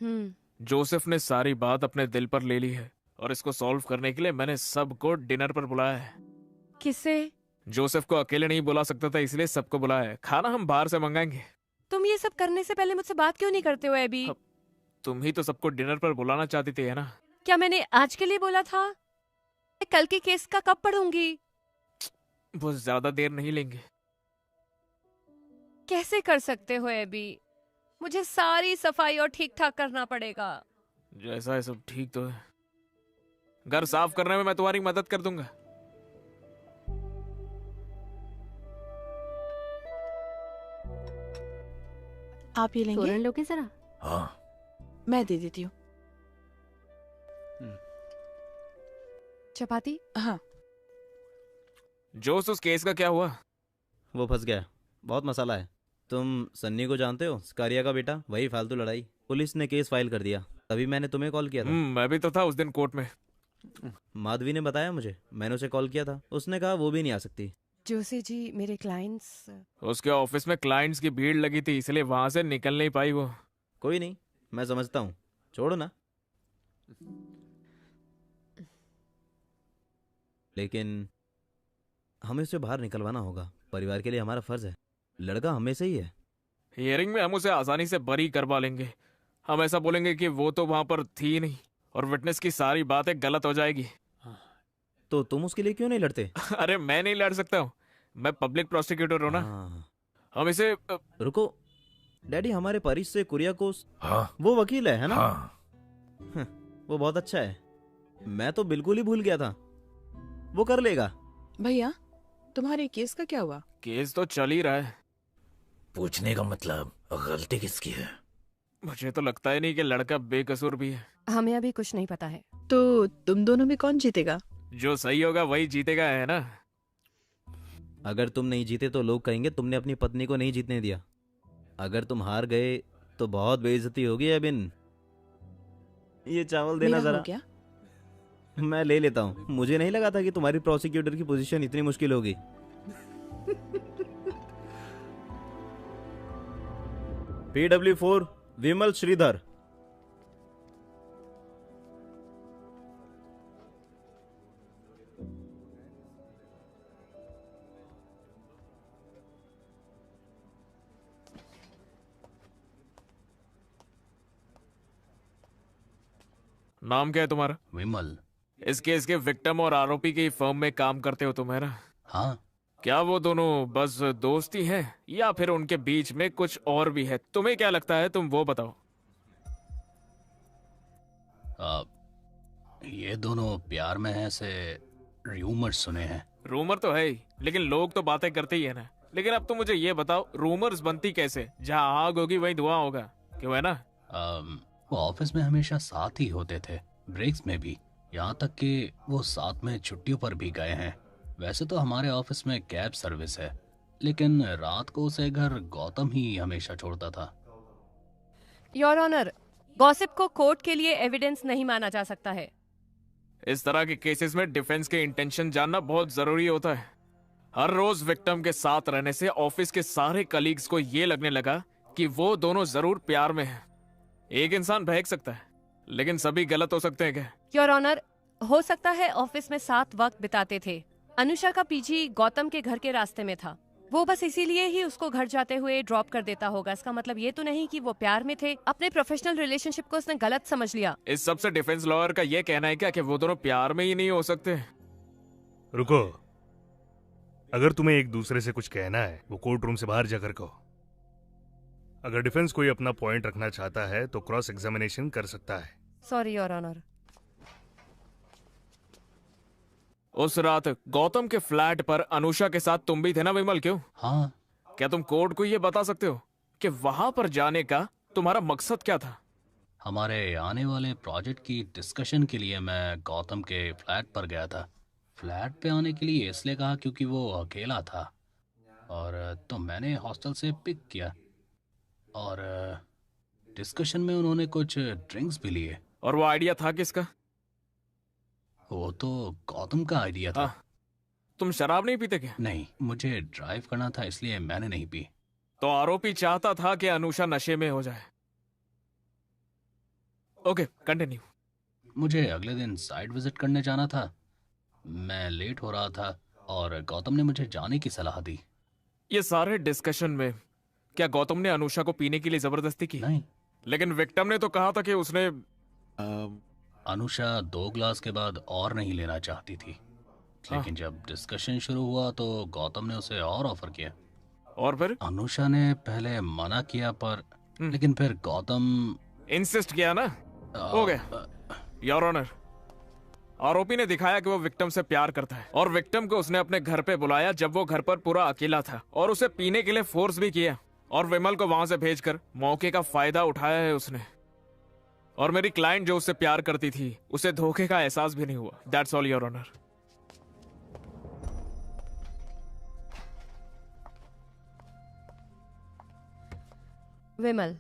जोसेफ ने सारी बात अपने दिल पर ले ली है और इसको सॉल्व करने के लिए मैंने सबको डिनर पर बुलाया है। किसे? जोसेफ को अकेले नहीं बुला सकता था, इसलिए सबको बुलाया है। खाना हम बाहर से मंगाएंगे। तुम ये सब करने से पहले मुझसे बात क्यों नहीं करते हो एबी? तुम ही तो सबको डिनर पर बुलाना चाहती थी, है ना? क्या मैंने आज के लिए बोला था? मैं कल के केस का कब पढ़ूंगी? बहुत ज्यादा देर नहीं लेंगे। कैसे कर सकते हो एबी? मुझे सारी सफाई और ठीक ठाक करना पड़ेगा। जैसा है सब ठीक तो है। घर साफ करने में मैं तुम्हारी मदद कर दूंगा। आप ये लेंगे? तोरण लोगे जरा? हाँ, मैं दे देती हूँ। चपाती? हाँ। जोश, उस केस का क्या हुआ? वो फंस गया, बहुत मसाला है। तुम सन्नी को जानते हो, स्कारिया का बेटा, वही फालतू लड़ाई। पुलिस ने केस फाइल कर दिया, तभी मैंने तुम्हें कॉल किया था। मैं भी तो था उस दिन कोर्ट में। माधवी ने बताया मुझे, मैंने उसे कॉल किया था, उसने कहा वो भी नहीं आ सकती। जोशी जी, मेरे क्लाइंट्स। उसके ऑफिस में क्लाइंट्स की भीड़ लगी थी, इसलिए वहां से निकल नहीं पाई वो। कोई नहीं, मैं समझता हूँ, छोड़ो ना। लेकिन हमें उसे बाहर निकलवाना होगा, परिवार के लिए हमारा फर्ज है। लड़का हमें से ही है। हियरिंग में हम उसे आसानी से बरी करवा लेंगे। हम ऐसा बोलेंगे कि वो तो वहां पर थी नहीं और विटनेस की सारी बातें गलत हो जाएगी। तो तुम उसके लिए क्यों नहीं लड़ते? अरे मैं नहीं लड़ सकता हूँ, मैं पब्लिक प्रोसिक्यूटर हूँ ना। हम इसे रुको डैडी, हमारे परिस से कुरियाकोस, हाँ, वो वकील है ना? हाँ। वो बहुत अच्छा है, मैं तो बिल्कुल ही भूल गया था। वो कर लेगा। भैया, तुम्हारे केस का क्या हुआ? केस तो चल ही रहा है। पूछने का मतलब गलती किसकी है? मुझे तो लगता ही नहीं कि लड़का बेकसूर भी है। हमें अभी कुछ नहीं पता है। तो तुम दोनों में कौन जीतेगा? जो सही होगा वही जीतेगा, है ना? अगर तुम नहीं जीते तो लोग कहेंगे तुमने अपनी पत्नी को नहीं जीतने दिया। अगर तुम हार गए तो बहुत बेइज्जती होगी एबिन। ये चावल देना मेरा हो जरा। गया। मैं ले लेता हूँ। मुझे नहीं लगा था कि तुम्हारी प्रोसिक्यूटर की पोजीशन इतनी मुश्किल होगी। PW4 विमल श्रीधर। नाम क्या है तुम्हारा? विमल। इस केस के विक्टिम और आरोपी की फर्म में काम करते हो तुम, है ना? हाँ। क्या वो दोनों बस दोस्ती हैं या फिर उनके बीच में कुछ और भी है? तुम्हें क्या लगता है, तुम वो बताओ। ये दोनों प्यार में हैं से रूमर्स सुने हैं। रूमर तो है ही, लेकिन लोग तो बातें करते ही है ना। लेकिन अब तुम मुझे ये बताओ, रूमर्स बनती कैसे? जहाँ आग होगी वहीं धुआं होगा, क्यों है ना? वो ऑफिस में हमेशा साथ ही होते थे, ब्रेक्स में भी, यहाँ तक कि वो साथ में छुट्टियों पर भी गए हैं। वैसे तो हमारे ऑफिस में कैब सर्विस है, लेकिन रात को उसे घर गौतम ही हमेशा छोड़ता था। योर ऑनर, गॉसिप को कोर्ट के लिए एविडेंस नहीं माना जा सकता है। इस तरह के केसेस में डिफेंस के इंटेंशन जानना बहुत जरूरी होता है। हर रोज विक्टिम के साथ रहने से ऑफिस के सारे कलीग्स को ये लगने लगा कि वो दोनों जरूर प्यार में हैं। एक इंसान बहक सकता है, लेकिन सभी गलत हो सकते हैं क्या? योर ऑनर, हो सकता है ऑफिस में साथ वक्त बिताते थे। अनुषा का पीजी गौतम के घर के रास्ते में था। वो बस इसीलिए ही उसको घर जाते हुए ड्रॉप कर देता होगा। इसका मतलब ये तो नहीं कि वो प्यार में थे। अपने प्रोफेशनल रिलेशनशिप को उसने गलत समझ लिया। इस सबसे डिफेंस लॉयर का ये कहना है क्या कि वो दोनों प्यार में ही नहीं हो सकते? रुको, अगर तुम्हें एक दूसरे से कुछ कहना है वो कोर्ट रूम से बाहर जाकर कहो। अगर डिफेंस कोई अपना पॉइंट रखना चाहता है तो क्रॉस एग्जामिनेशन कर सकता है। Sorry your honour. उस रात गौतम के फ्लैट पर अनुषा के साथ तुम भी थे ना विमल? क्यों? हाँ। क्या तुम कोर्ट को ये बता सकते हो कि वहां पर जाने का तुम्हारा मकसद क्या था? हमारे आने वाले प्रोजेक्ट की डिस्कशन के लिए मैं गौतम के फ्लैट पर गया था। फ्लैट पे आने के लिए इसलिए कहा क्योंकि वो अकेला था, और तो मैंने हॉस्टल से पिक किया, और डिस्कशन में उन्होंने कुछ ड्रिंक्स भी लिए। और वो आइडिया था किसका? वो तो गौतम का आइडिया था। तुम शराब नहीं पीते क्या? नहीं, मुझे ड्राइव करना था इसलिए मैंने नहीं पी। तो आरोपी चाहता था कि अनुषा नशे में हो जाए। Okay, continue. मुझे अगले दिन साइट विजिट करने जाना था। मैं लेट हो रहा था और गौतम ने मुझे जाने की सलाह दी। ये सारे डिस्कशन में क्या गौतम ने अनुषा को पीने के लिए जबरदस्ती की? नहीं। लेकिन विक्टिम ने तो कहा था कि उसने अनुषा 2 ग्लास के बाद और नहीं लेना चाहती थी, लेकिन जब डिस्कशन शुरू हुआ तो गौतम ने उसे और ऑफर किया। और फिर अनुषा ने पहले मना किया, पर लेकिन फिर गौतम इंसिस्ट किया ना। हो गया योर ऑनर। आरोपी ने दिखाया कि वो विक्टिम से प्यार करता है, और विक्टिम को उसने अपने घर पे बुलाया जब वो घर पर पूरा अकेला था, और उसे पीने के लिए फोर्स भी किया, और विमल को वहां से भेजकर मौके का फायदा उठाया है उसने। और मेरी क्लाइंट जो उससे प्यार करती थी उसे धोखे का एहसास भी नहीं हुआ। That's all your honour. Vimal,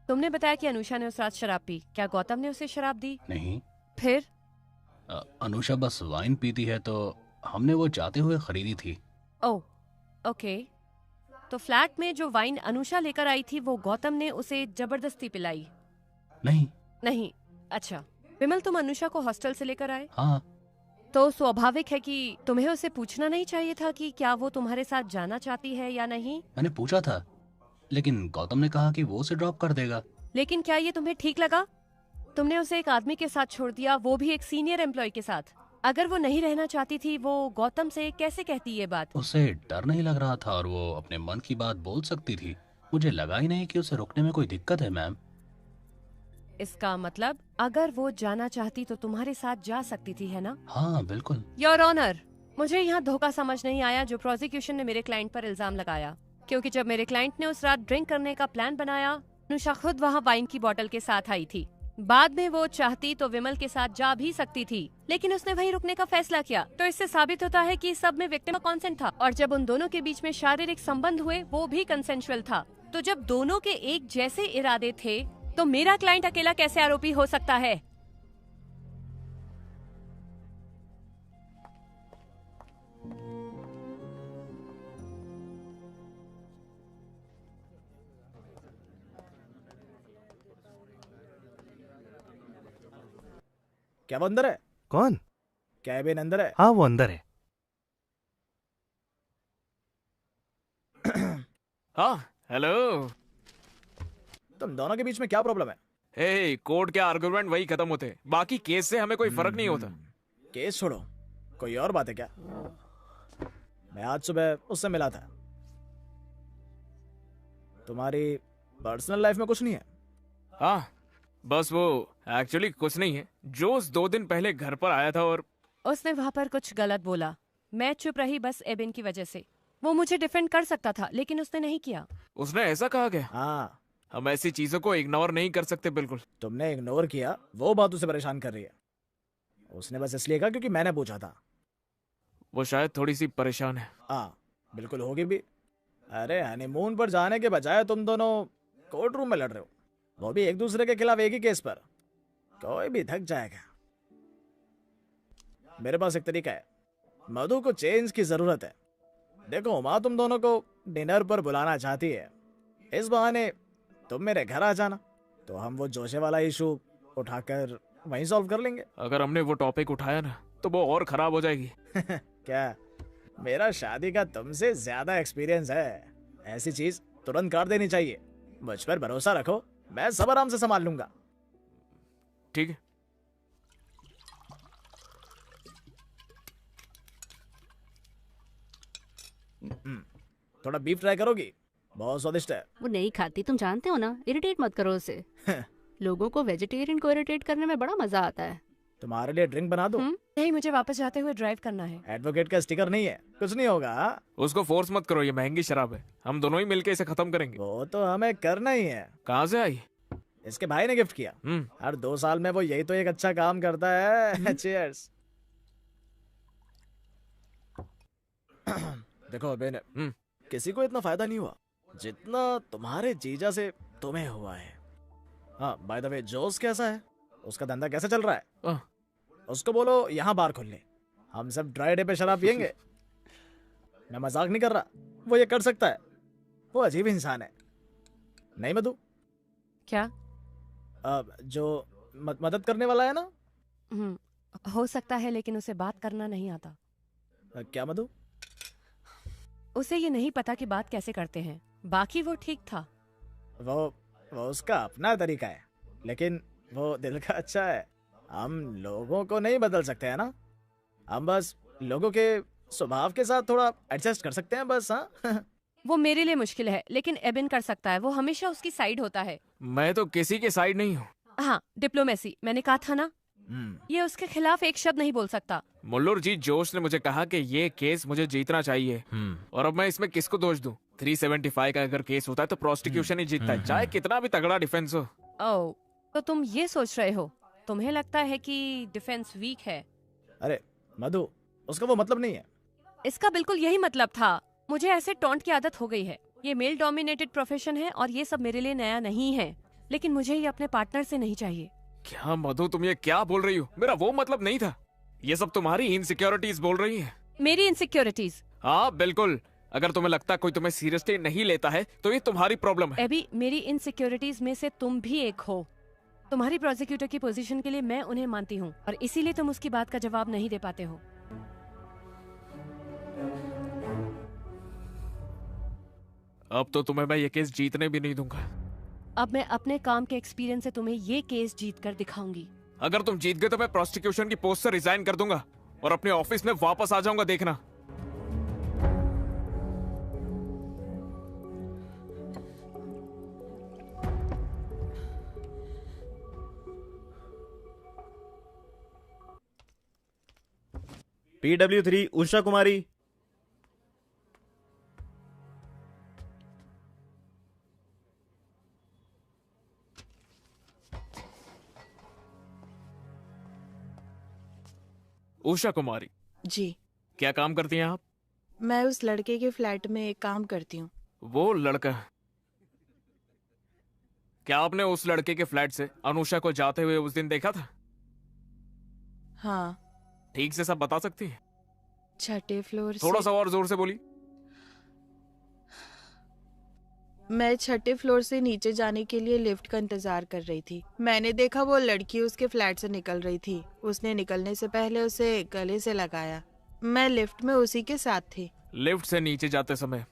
तुमने बताया कि अनुषा ने उस रात शराब पी। क्या गौतम ने उसे शराब दी? नहीं। फिर? अनुषा बस वाइन पीती है, तो हमने वो चाहते हुए खरीदी थी। ओह, ओके। तो फ्लैट में जो वाइन अनुषा लेकर आई थी वो गौतम ने उसे जबरदस्ती पिलाई? नहीं। नहीं, अच्छा। विमल, तुम अनुषा को हॉस्टल से लेकर आए? हाँ। तो स्वाभाविक है कि तुम्हें उसे पूछना नहीं चाहिए था कि क्या वो तुम्हारे साथ जाना चाहती है या नहीं? मैंने पूछा था, लेकिन गौतम ने कहा कि वो उसे ड्रॉप कर देगा। लेकिन क्या ये तुम्हें ठीक लगा? तुमने उसे एक आदमी के साथ छोड़ दिया, वो भी एक सीनियर एम्प्लॉय के साथ। अगर वो नहीं रहना चाहती थी, वो गौतम से कैसे कहती ये बात? उसे डर नहीं लग रहा था और वो अपने मन की बात बोल सकती थी। मुझे लगा ही नहीं कि उसे रोकने में कोई दिक्कत है, मैम। इसका मतलब अगर वो जाना चाहती तो तुम्हारे साथ जा सकती थी, है ना? हाँ, बिल्कुल। योर ऑनर, मुझे यहाँ धोखा समझ नहीं आया जो प्रोसिक्यूशन ने मेरे क्लाइंट पर इल्जाम लगाया, क्योंकि जब मेरे क्लाइंट ने उस रात ड्रिंक करने का प्लान बनाया, अनुषा खुद वहाँ वाइन की बोतल के साथ आई थी। बाद में वो चाहती तो विमल के साथ जा भी सकती थी, लेकिन उसने वहीं रुकने का फैसला किया। तो इससे साबित होता है कि इस सब में विक्टिम का कॉन्सेंट था, और जब उन दोनों के बीच में शारीरिक संबंध हुए वो भी कंसेंशुअल था। तो जब दोनों के एक जैसे इरादे थे तो मेरा क्लाइंट अकेला कैसे आरोपी हो सकता है? क्या वो अंदर है? कौन? कैबिन अंदर है। हाँ वो अंदर है। हाँ हेलो। तुम दोनों के बीच में क्या प्रॉब्लम है? हे, कोर्ट के आर्गुमेंट वही खत्म होते, बाकी केस से हमें कोई फर्क नहीं होता। केस छोड़ो, कोई और बात है क्या? मैं आज सुबह उससे मिला था। तुम्हारी पर्सनल लाइफ में कुछ नहीं है? हाँ, बस वो एक्चुअली कुछ नहीं है। जोस 2 दिन पहले घर पर आया था और उसने वहाँ पर कुछ गलत बोला। मैं चुप रही बस एबिन की वजह से। वो मुझे डिफेंड कर सकता था लेकिन उसने नहीं किया। उसने ऐसा कहा क्या? हाँ, हम ऐसी चीजों को इग्नोर नहीं कर सकते बिल्कुल। तुमने इग्नोर किया, वो बात उसे परेशान कर रही है। उसने बस इसलिए कहा क्योंकि मैंने पूछा था। वो शायद थोड़ी सी परेशान है। हाँ बिल्कुल होगी भी। अरे हनीमून पर जाने के बजाय तुम दोनों कोर्ट रूम में लड़ रहे हो, वो भी एक दूसरे के खिलाफ एक ही केस पर। कोई भी थक जाएगा। मेरे पास एक तरीका है। मधु को चेंज की जरूरत है। देखो उमा तुम दोनों को डिनर पर बुलाना चाहती है, इस बहाने तुम मेरे घर आ जाना, तो हम वो जोशे वाला इशू उठाकर वहीं सॉल्व कर लेंगे। अगर हमने वो टॉपिक उठाया ना तो वो और खराब हो जाएगी। क्या मेरा शादी का तुमसे ज्यादा एक्सपीरियंस है? ऐसी चीज तुरंत कर देनी चाहिए। मुझ पर भरोसा रखो, मैं सब आराम से संभाल लूंगा। ठीक है। थोड़ा बीफ ट्राई करोगी? बहुत स्वादिष्ट है। वो नहीं खाती, तुम जानते हो ना। इरिटेट मत करो उसे। लोगों को वेजिटेरियन को इरिटेट करने में बड़ा मजा आता है। तुम्हारे लिए ड्रिंक बना दो? नहीं, मुझे वापस जाते हुए ड्राइव करना है। एडवोकेट का स्टिकर नहीं है, कुछ नहीं होगा। उसको फोर्स मत करो, ये महंगी शराब है। हम दोनों ही मिलके इसे खत्म करेंगे। वो तो हमें करना ही है। कहाँ से आई? इसके भाई ने गिफ्ट किया। हर 2 साल में वो यही तो एक अच्छा काम करता है। चीयर्स। देखो अबे ने किसी को इतना फायदा नहीं हुआ जितना तुम्हारे जीजा से तुम्हें हुआ है। हाँ बाय द वे, जोस कैसा है? उसका धंधा कैसे चल रहा है? उसको बोलो यहाँ बार खोल ले, हम सब ड्राई डे पे शराब पियेंगे। मैं मजाक नहीं कर रहा, वो ये कर सकता है। वो अजीब इंसान है। नहीं मधु? क्या? जो मदद करने वाला है ना? हो सकता है, लेकिन उसे बात करना नहीं आता। क्या मधु? उसे ये नहीं पता कि बात कैसे करते हैं। बाकी वो ठीक था। वो उसका अपना तरीका है, लेकिन वो दिल का अच्छा है। हम लोगों को नहीं बदल सकते हैं ना, हम बस लोगों के स्वभाव के साथ थोड़ा एडजस्ट कर सकते हैं बस। हाँ वो मेरे लिए मुश्किल है, लेकिन एबिन कर सकता है। वो हमेशा उसकी साइड होता है। मैं तो किसी के साइड नहीं हूँ। हाँ, डिप्लोमेसी, मैंने कहा था ना। ये उसके खिलाफ एक शब्द नहीं बोल सकता। मुल्लुर जी, जोश ने मुझे कहा कि ये केस मुझे जीतना चाहिए, और अब मैं इसमें किसको दोष दूं? 375 का अगर केस होता है तो प्रोसिक्यूशन ही जीतता है, चाहे कितना भी तगड़ा डिफेंस हो। ओह, तो तुम ये सोच रहे हो? तुम्हें लगता है कि डिफेंस वीक है? अरे मधु, उसका वो मतलब नहीं है। इसका बिल्कुल यही मतलब था। मुझे ऐसे टॉन्ट की आदत हो गई है। ये मेल डोमिनेटेड प्रोफेशन है और ये सब मेरे लिए नया नहीं है, लेकिन मुझे ये अपने पार्टनर से नहीं चाहिए। क्या मधु, तुम ये क्या बोल रही हो? मेरा वो मतलब नहीं था। ये सब तुम्हारी इनसिक्योरिटीज बोल रही है। मेरी इनसिक्योरिटीज? हाँ बिल्कुल। अगर तुम्हें लगता है कोई तुम्हें सीरियसली नहीं लेता है तो ये तुम्हारी प्रॉब्लम है। एबी, मेरी इनसिक्योरिटीज में से तुम भी एक हो। तुम्हारी प्रोसिक्यूटर की पोजीशन के लिए मैं उन्हें मानती हूँ, और इसीलिए तुम उसकी बात का जवाब नहीं दे पाते हो। अब तो तुम्हें मैं ये केस जीतने भी नहीं दूंगा। अब मैं अपने काम के एक्सपीरियंस से तुम्हें ये केस जीत कर दिखाऊंगी। अगर तुम जीत गए तो मैं प्रोसिक्यूशन की पोस्ट से रिजाइन कर दूंगा और अपने ऑफिस में वापस आ जाऊंगा, देखना। PW3 उषा कुमारी। उषा कुमारी, जी, क्या काम करती हैं आप? मैं उस लड़के के फ्लैट में काम करती हूँ। वो लड़का, क्या आपने उस लड़के के फ्लैट से अनुषा को जाते हुए उस दिन देखा था? हाँ, ठीक से सब बता सकती है? छठे फ्लोर से। थोड़ा सा और जोर से बोली। मैं छठे फ्लोर से नीचे जाने के लिए लिफ्ट का इंतजार कर रही थी। मैंने देखा वो लड़की उसके फ्लैट से निकल रही थी। उसने निकलने से पहले उसे गले से लगाया। मैं लिफ्ट में उसी के साथ थी। लिफ्ट से नीचे जाते समय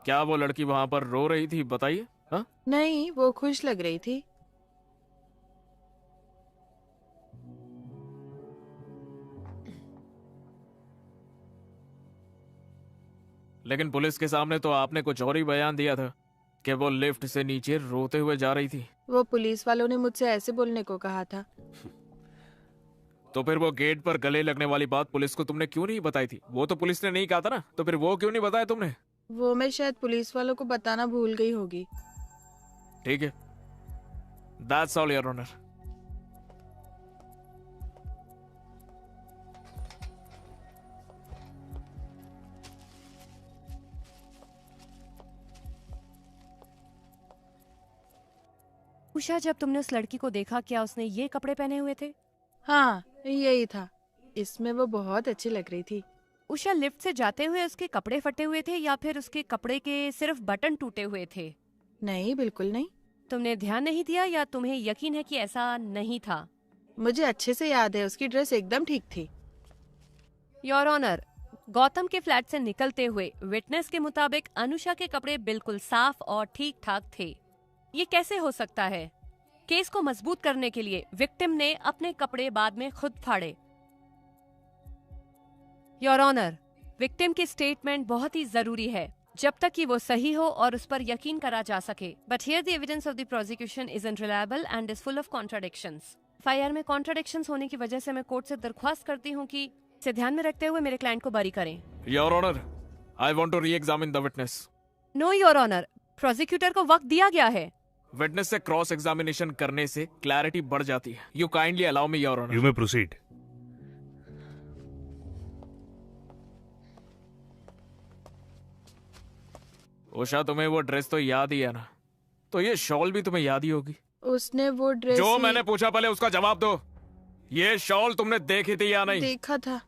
क्या वो लड़की वहां पर रो रही थी? बताइए। हाँ, नहीं, वो खुश लग रही थी। लेकिन पुलिस के सामने तो आपने कुछ और ही बयान दिया था कि वो लिफ्ट से नीचे रोते हुए जा रही थी। वो पुलिस वालों ने मुझसे ऐसे बोलने को कहा था। तो फिर वो गेट पर गले लगने वाली बात पुलिस को तुमने क्यों नहीं बताई थी? वो तो पुलिस ने नहीं कहा था ना, तो फिर वो क्यों नहीं बताया तुमने? वो मैं शायद पुलिस वालों को बताना भूल गई होगी। ठीक है, that's all your honour. Usha, जब तुमने उस लड़की को देखा, क्या उसने ये कपड़े पहने हुए थे? हाँ, यही था। इसमें वो बहुत अच्छी लग रही थी। उषा, लिफ्ट से जाते हुए उसके कपड़े फटे हुए थे या फिर उसके कपड़े के सिर्फ बटन टूटे हुए थे? नहीं, बिल्कुल नहीं। तुमने ध्यान नहीं दिया या तुम्हें यकीन है कि ऐसा नहीं था? मुझे अच्छे से याद है, उसकी ड्रेस एकदम ठीक थी। योर ऑनर, गौतम के फ्लैट से निकलते हुए विटनेस के मुताबिक अनुषा के कपड़े बिल्कुल साफ और ठीक ठाक थे। ये कैसे हो सकता है? केस को मजबूत करने के लिए विक्टिम ने अपने कपड़े बाद में खुद फाड़े। योर ऑनर, विक्टिम की स्टेटमेंट बहुत ही जरूरी है जब तक कि वो सही हो और उस पर यकीन करा जा सके। But here the evidence of the prosecution is unreliable and is full of contradictions. FIR में कॉन्ट्राडिक्शंस होने की वजह से मैं कोर्ट से दरख्वास्त करती हूँ कि इसे ध्यान में रखते हुए मेरे क्लाइंट को बरी करें। Your honour, I want to re-examine the witness. No your honour, prosecutor को वक्त दिया गया है। विटनेस से क्रॉस एग्जामिनेशन करने से क्लैरिटी बढ़ जाती है। You kindly allow me your honour. You may proceed. Usha, तुम्हें वो ड्रेस तो याद ही है ना? तो ये शॉल भी तुम्हें याद ही होगी। उसने वो ड्रेस जो मैंने पूछा पहले उसका जवाब दो। ये शॉल तुमने देखी थी या नहीं? देखा था।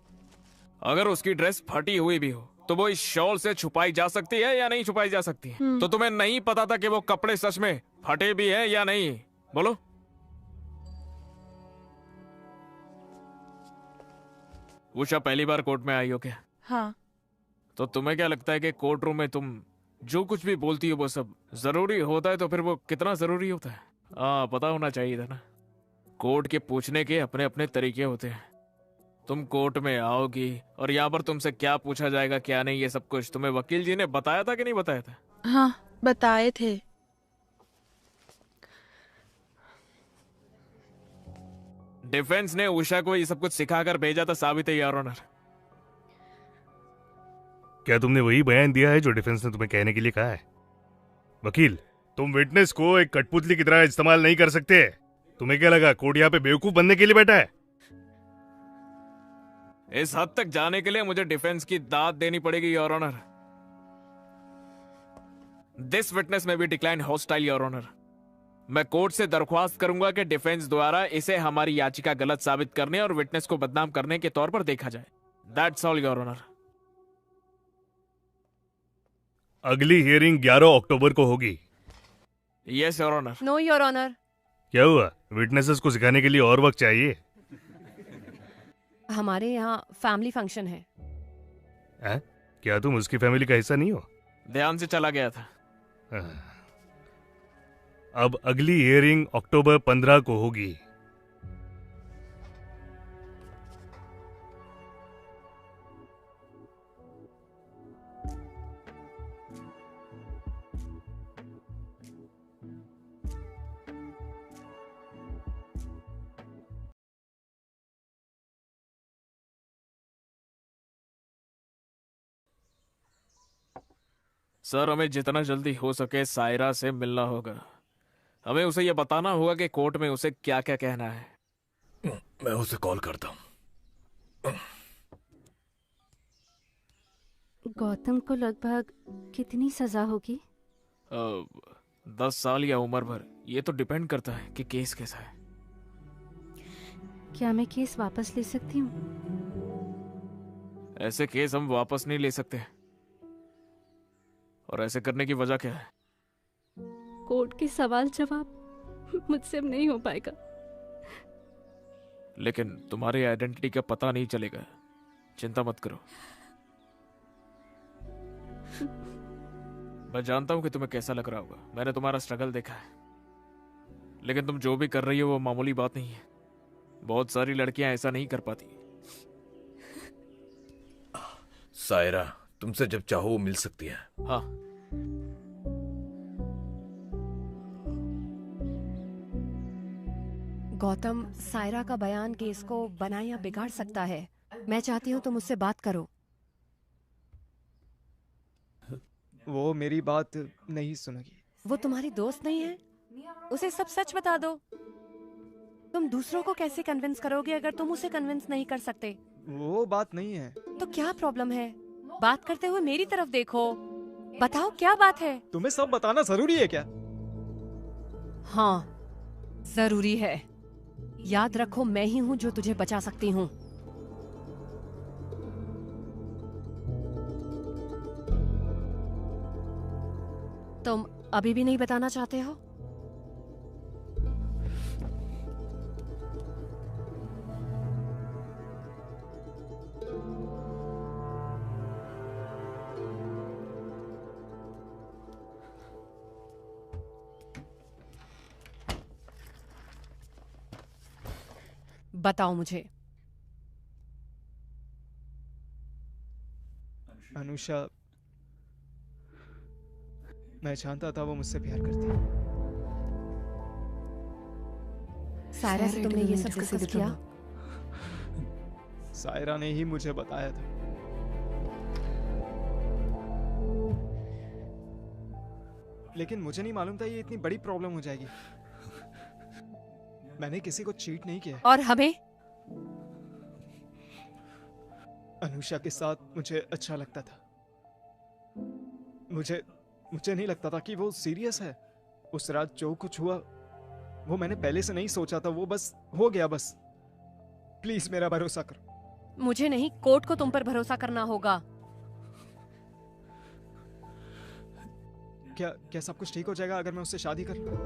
अगर उसकी ड्रेस फटी हुई भी हो तो वो इस शॉल से छुपाई जा सकती है या नहीं छुपाई जा सकती है? तो तुम्हें नहीं पता था कि वो कपड़े सच में फटे भी हैं या नहीं? बोलो। उषा, पहली बार कोर्ट में आई हो क्या? हाँ। तो तुम्हें क्या लगता है कि कोर्ट रूम में तुम जो कुछ भी बोलती हो वो सब जरूरी होता है? तो फिर वो कितना जरूरी होता है? पता होना चाहिए था ना। कोर्ट के पूछने के अपने अपने तरीके होते हैं। तुम कोर्ट में आओगी और यहाँ पर तुमसे क्या पूछा जाएगा क्या नहीं, ये सब कुछ तुम्हें वकील जी ने बताया था कि नहीं बताया था? हाँ, बताए थे। डिफेंस ने उषा को ये सब कुछ सिखाकर भेजा था, साबित है योर ऑनर। क्या तुमने वही बयान दिया है जो डिफेंस ने तुम्हें कहने के लिए कहा है? वकील, तुम विटनेस को एक कठपुतली की तरह इस्तेमाल नहीं कर सकते। तुम्हें क्या लगा कोर्ट यहाँ पे बेवकूफ बनने के लिए बैठा है? इस हद तक जाने के लिए मुझे डिफेंस की दाद देनी पड़ेगी योर ऑनर। दिस विटनेस में भी डिक्लाइन हॉस्टाइल योर ऑनर। मैं कोर्ट से दरख्वास्त करूंगा कि डिफेंस द्वारा इसे हमारी याचिका गलत साबित करने और विटनेस को बदनाम करने के तौर पर देखा जाए। That's all your honour. अगली हियरिंग 11 अक्टूबर को होगी। Yes your honour. No your honour. क्या हुआ? विटनेसेस को सिखाने के लिए और वक्त चाहिए? हमारे यहाँ फैमिली फंक्शन है। क्या तुम उसकी फैमिली का हिस्सा नहीं हो? ध्यान से चला गया था। अब अगली हियरिंग अक्टूबर 15 को होगी। सर, हमें जितना जल्दी हो सके सायरा से मिलना होगा। हमें उसे यह बताना होगा कि कोर्ट में उसे क्या क्या कहना है। मैं उसे कॉल करता हूँ। गौतम को लगभग कितनी सजा होगी? 10 साल या उम्र भर, ये तो डिपेंड करता है कि केस कैसा है। क्या मैं केस वापस ले सकती हूँ? ऐसे केस हम वापस नहीं ले सकते, और ऐसे करने की वजह क्या है? कोर्ट के सवाल जवाब मुझसे अब नहीं हो पाएगा। लेकिन तुम्हारी आइडेंटिटी का पता नहीं चलेगा, चिंता मत करो। मैं जानता हूं कि तुम्हें कैसा लग रहा होगा, मैंने तुम्हारा स्ट्रगल देखा है। लेकिन तुम जो भी कर रही हो वो मामूली बात नहीं है। बहुत सारी लड़कियां ऐसा नहीं कर पाती। सायरा, तुमसे जब चाहो वो मिल सकती है। हाँ। गौतम, सायरा का बयान केस को बना या बिगाड़ सकता है। मैं चाहती हूँ तुम उससे बात करो। वो मेरी बात नहीं सुनेगी। वो तुम्हारी दोस्त नहीं है? उसे सब सच बता दो। तुम दूसरों को कैसे कन्विंस करोगे अगर तुम उसे कन्विंस नहीं कर सकते? वो बात नहीं है। तो क्या प्रॉब्लम है? बात करते हुए मेरी तरफ देखो, बताओ क्या बात है? तुम्हें सब बताना जरूरी है क्या? हाँ, जरूरी है। याद रखो, मैं ही हूँ जो तुझे बचा सकती हूँ। तुम अभी भी नहीं बताना चाहते हो? बताओ मुझे। अनुषा, मैं जानता था वो मुझसे प्यार करती। सायरा से तुमने ये सब डिस्कस किया? सायरा ने ही मुझे बताया था। लेकिन मुझे नहीं मालूम था ये इतनी बड़ी प्रॉब्लम हो जाएगी। मैंने किसी को चीट नहीं किया। और हमें? अनुषा के साथ मुझे अच्छा लगता था। मुझे नहीं लगता था कि वो सीरियस है। उस रात जो कुछ हुआ वो मैंने पहले से नहीं सोचा था। वो बस हो गया बस। प्लीज मेरा भरोसा करो। मुझे नहीं, कोर्ट को तुम पर भरोसा करना होगा। क्या सब कुछ ठीक हो जाएगा अगर मैं उससे शादी कर लूं?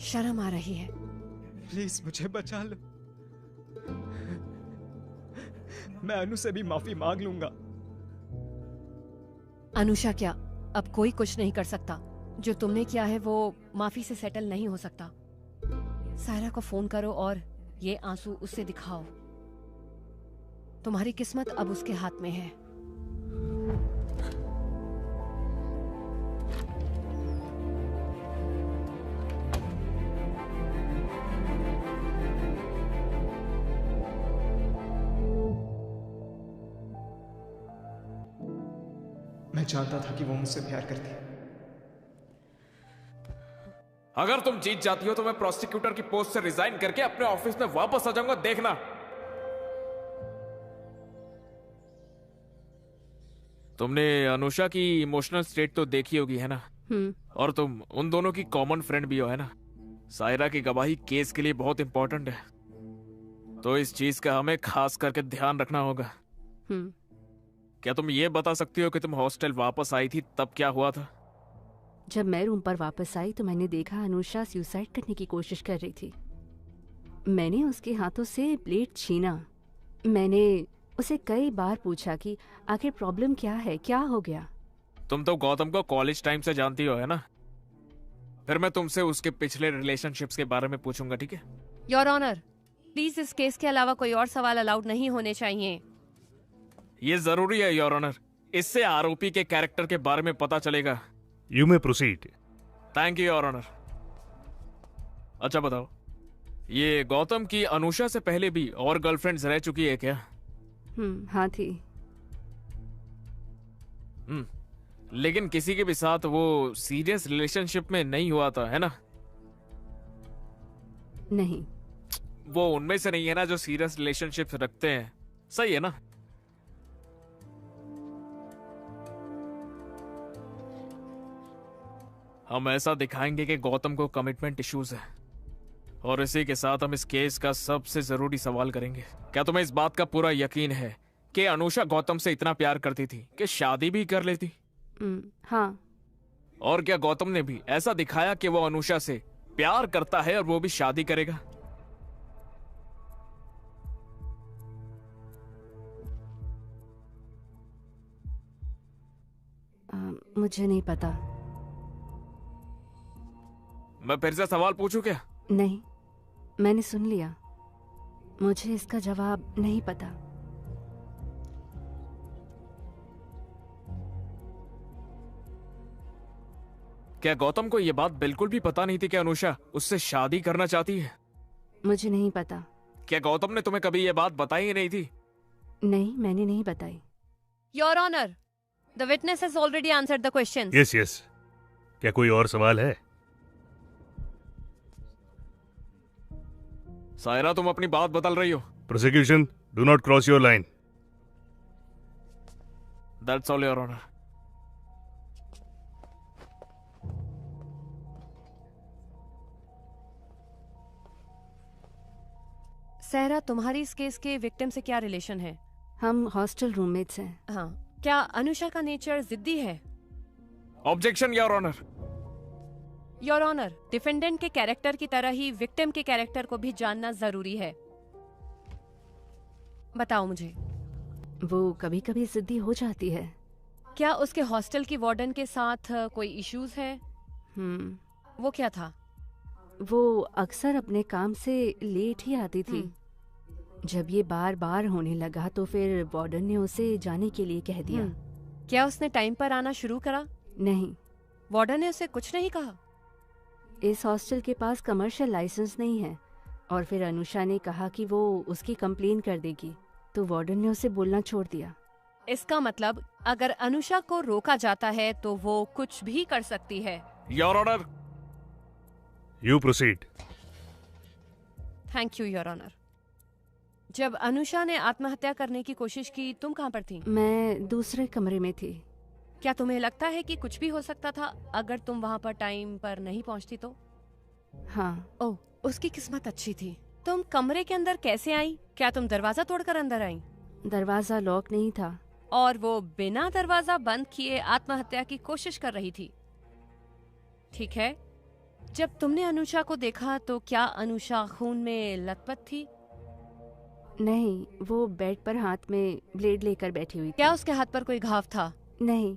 शर्म आ रही है। प्लीज मुझे बचा लो। मैं अनु से भी माफी मांग लूंगा। अनुषा, क्या अब कोई कुछ नहीं कर सकता? जो तुमने किया है वो माफी से सेटल नहीं हो सकता। सायरा को फोन करो और ये आंसू उससे दिखाओ। तुम्हारी किस्मत अब उसके हाथ में है। मैं जानता था कि वो मुझसे प्यार करती है। अगर तुम जीत जाती हो तो मैं प्रोसिक्यूटर की पोस्ट से रिजाइन करके अपने ऑफिस में वापस आ जाऊंगा, देखना। तुमने अनुषा की इमोशनल स्टेट तो देखी होगी, है ना? और तुम उन दोनों की कॉमन फ्रेंड भी हो, है ना? सायरा की गवाही केस के लिए बहुत इंपॉर्टेंट है, तो इस चीज का हमें खास करके ध्यान रखना होगा। क्या तुम ये बता सकती हो कि तुम हॉस्टल वापस आई थी तब क्या हुआ था? जब मैं रूम पर वापस आई तो मैंने देखा अनुषा सुसाइड करने की कोशिश कर रही थी। मैंने उसके हाथों से ब्लेड छीना। मैंने उसे कई बार पूछा कि आखिर प्रॉब्लम क्या है, क्या हो गया। तुम तो गौतम को कॉलेज टाइम से जानती हो, है ना? फिर मैं तुमसे उसके पिछले रिलेशनशिप्स के बारे में पूछूंगा, ठीक है? योर ऑनर, प्लीज इस केस के अलावा कोई और सवाल अलाउड नहीं होने चाहिए। ये जरूरी है योर ऑनर, इससे आरोपी के कैरेक्टर के बारे में पता चलेगा। You may proceed. Thank you your honour. अच्छा बताओ, ये गौतम की अनुषा से पहले भी और गर्लफ्रेंड्स रह चुकी है क्या? हाँ थी। लेकिन किसी के भी साथ वो सीरियस रिलेशनशिप में नहीं हुआ था, है ना? नहीं। वो उनमें से नहीं है ना जो सीरियस रिलेशनशिप रखते हैं, सही है ना? हम ऐसा दिखाएंगे कि गौतम को कमिटमेंट इश्यूज है, और इसी के साथ हम इस केस का सबसे जरूरी सवाल करेंगे। क्या तुम्हें इस बात का पूरा यकीन है कि अनुषा गौतम से इतना प्यार करती थी कि शादी भी कर लेती? हाँ। और क्या गौतम ने भी ऐसा दिखाया कि वो अनुषा से प्यार करता है और वो भी शादी करेगा? मुझे नहीं पता। मैं फिर से सवाल पूछूं क्या? नहीं, मैंने सुन लिया। मुझे इसका जवाब नहीं पता। क्या गौतम को यह बात बिल्कुल भी पता नहीं थी कि अनुषा उससे शादी करना चाहती है? मुझे नहीं पता। क्या गौतम ने तुम्हें कभी यह बात बताई ही नहीं थी? नहीं, मैंने नहीं बताई। Your honour, the witness has already answered the questions. Yes yes. क्या कोई और सवाल है? सायरा, तुम अपनी बात बदल रही हो। Prosecution, do not cross your line. That's all your honour. Sahra, तुम्हारी इस केस के विक्टिम से क्या रिलेशन है? हम हॉस्टल रूममेट्स हैं। हाँ। क्या अनुषा का नेचर जिद्दी है? Objection your honour. Your honour, defendant के कैरेक्टर की तरह ही विक्टिम के कैरेक्टर को भी जानना जरूरी है। बताओ मुझे। वो कभी कभी जिद्दी हो जाती है। क्या उसके हॉस्टल की वार्डन के साथ कोई इश्यूज है? वो क्या था? वो अक्सर अपने काम से लेट ही आती थी। जब ये बार बार होने लगा तो फिर वार्डन ने उसे जाने के लिए कह दिया। क्या उसने टाइम पर आना शुरू करा? नहीं। वार्डन ने उसे कुछ नहीं कहा? इस हॉस्टल के पास कमर्शियल लाइसेंस नहीं है, और फिर अनुषा ने कहा कि वो उसकी कंप्लेन कर देगी, तो वार्डन ने उसे बोलना छोड़ दिया। इसका मतलब अगर अनुषा को रोका जाता है तो वो कुछ भी कर सकती है। Your honour. You proceed. Thank you your honour. जब अनुषा ने आत्महत्या करने की कोशिश की, तुम कहाँ पर थी? मैं दूसरे कमरे में थी। क्या तुम्हें लगता है कि कुछ भी हो सकता था अगर तुम वहाँ पर टाइम पर नहीं पहुँचती तो? हाँ। ओह, उसकी किस्मत अच्छी थी। तुम कमरे के अंदर कैसे आई? क्या तुम दरवाजा तोड़कर अंदर आई? दरवाजा लॉक नहीं था। और वो बिना दरवाजा बंद किए आत्महत्या की कोशिश कर रही थी। ठीक है, जब तुमने अनुषा को देखा तो क्या अनुषा खून में लथपथ थी? नहीं, वो बेड पर हाथ में ब्लेड लेकर बैठी हुई थी। क्या उसके हाथ पर कोई घाव था? नहीं।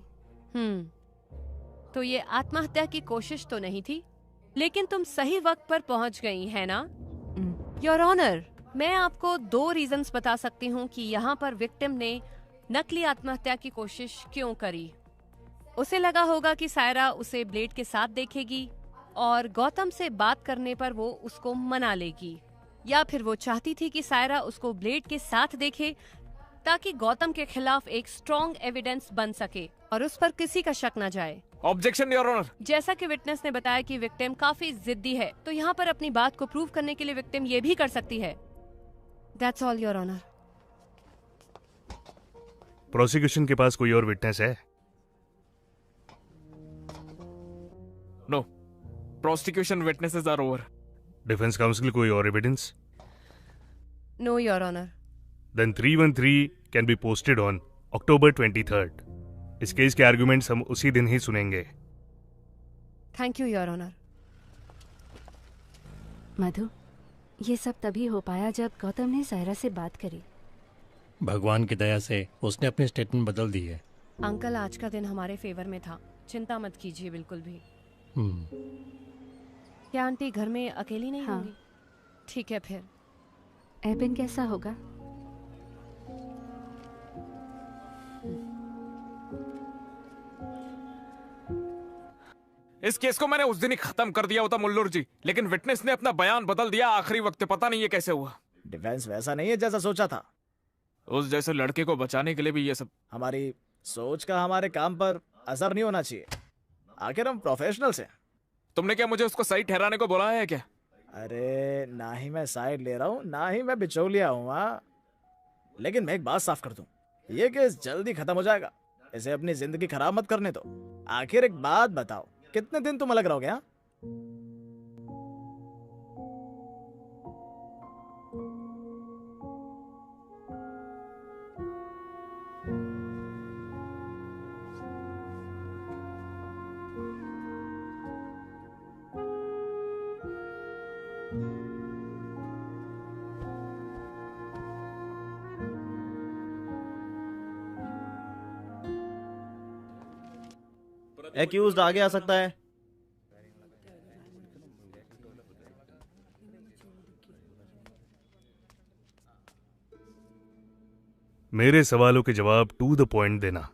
तो ये आत्महत्या की कोशिश तो नहीं थी, लेकिन तुम सही वक्त पर पहुंच गई है ना? योर ऑनर, मैं आपको 2 रीजंस बता सकती हूँ कि यहाँ पर विक्टिम ने नकली आत्महत्या की कोशिश क्यों करी। उसे लगा होगा कि सायरा उसे ब्लेड के साथ देखेगी और गौतम से बात करने पर वो उसको मना लेगी, या फिर वो चाहती थी कि सायरा उसको ब्लेड के साथ देखे ताकि गौतम के खिलाफ एक स्ट्रॉन्ग एविडेंस बन सके और उस पर किसी का शक न जाए। Objection your honour. जैसा कि विटनेस ने बताया कि विक्टिम काफी जिद्दी है, तो यहाँ पर अपनी बात को प्रूव करने के लिए विक्टिम ये भी कर सकती है। That's all your honour. Prosecution के पास कोई और विटनेस है? No, prosecution witnesses are over. Defence counsel कोई और evidence? No your honour. Then 313 can be posted on October 23rd. इस केस के आर्गुमेंट्स हम उसी दिन ही सुनेंगे। Thank you your honour. Madhu, ये सब तभी हो पाया जब गौतम ने सायरा से बात करी। भगवान की दया से उसने अपनी स्टेटमेंट बदल दी है। अंकल, आज का दिन हमारे फेवर में था, चिंता मत कीजिए बिल्कुल भी। क्या आंटी घर में अकेली नहीं होंगी? ठीक है फिर। एबिन कैसा होगा? इस केस को मैंने उस दिन ही खत्म कर दिया होता मुल्लुर जी, लेकिन विटनेस ने अपना बयान बदल दिया आखिरी वक्त। पता नहीं ये कैसे हुआ। डिफेंस वैसा नहीं है जैसा सोचा था। उस जैसे लड़के को बचाने के लिए भी ये सब। हमारी सोच का हमारे काम पर असर नहीं होना चाहिए, आखिर हम प्रोफेशनल्स हैं। तुमने क्या मुझे उसको सही ठहराने को बोला है क्या? अरे ना ही मैं साइड ले रहा हूँ, ना ही मैं बिचौलिया हूँ। लेकिन मैं एक बात साफ कर दूं, ये केस जल्दी खत्म हो जाएगा। इसे अपनी जिंदगी खराब मत करने दो। आखिर एक बात बताओ, कितने दिन तुम अलग रहोगे? हाँ, एक्यूज्ड आगे आ सकता है। मेरे सवालों के जवाब टू द पॉइंट देना।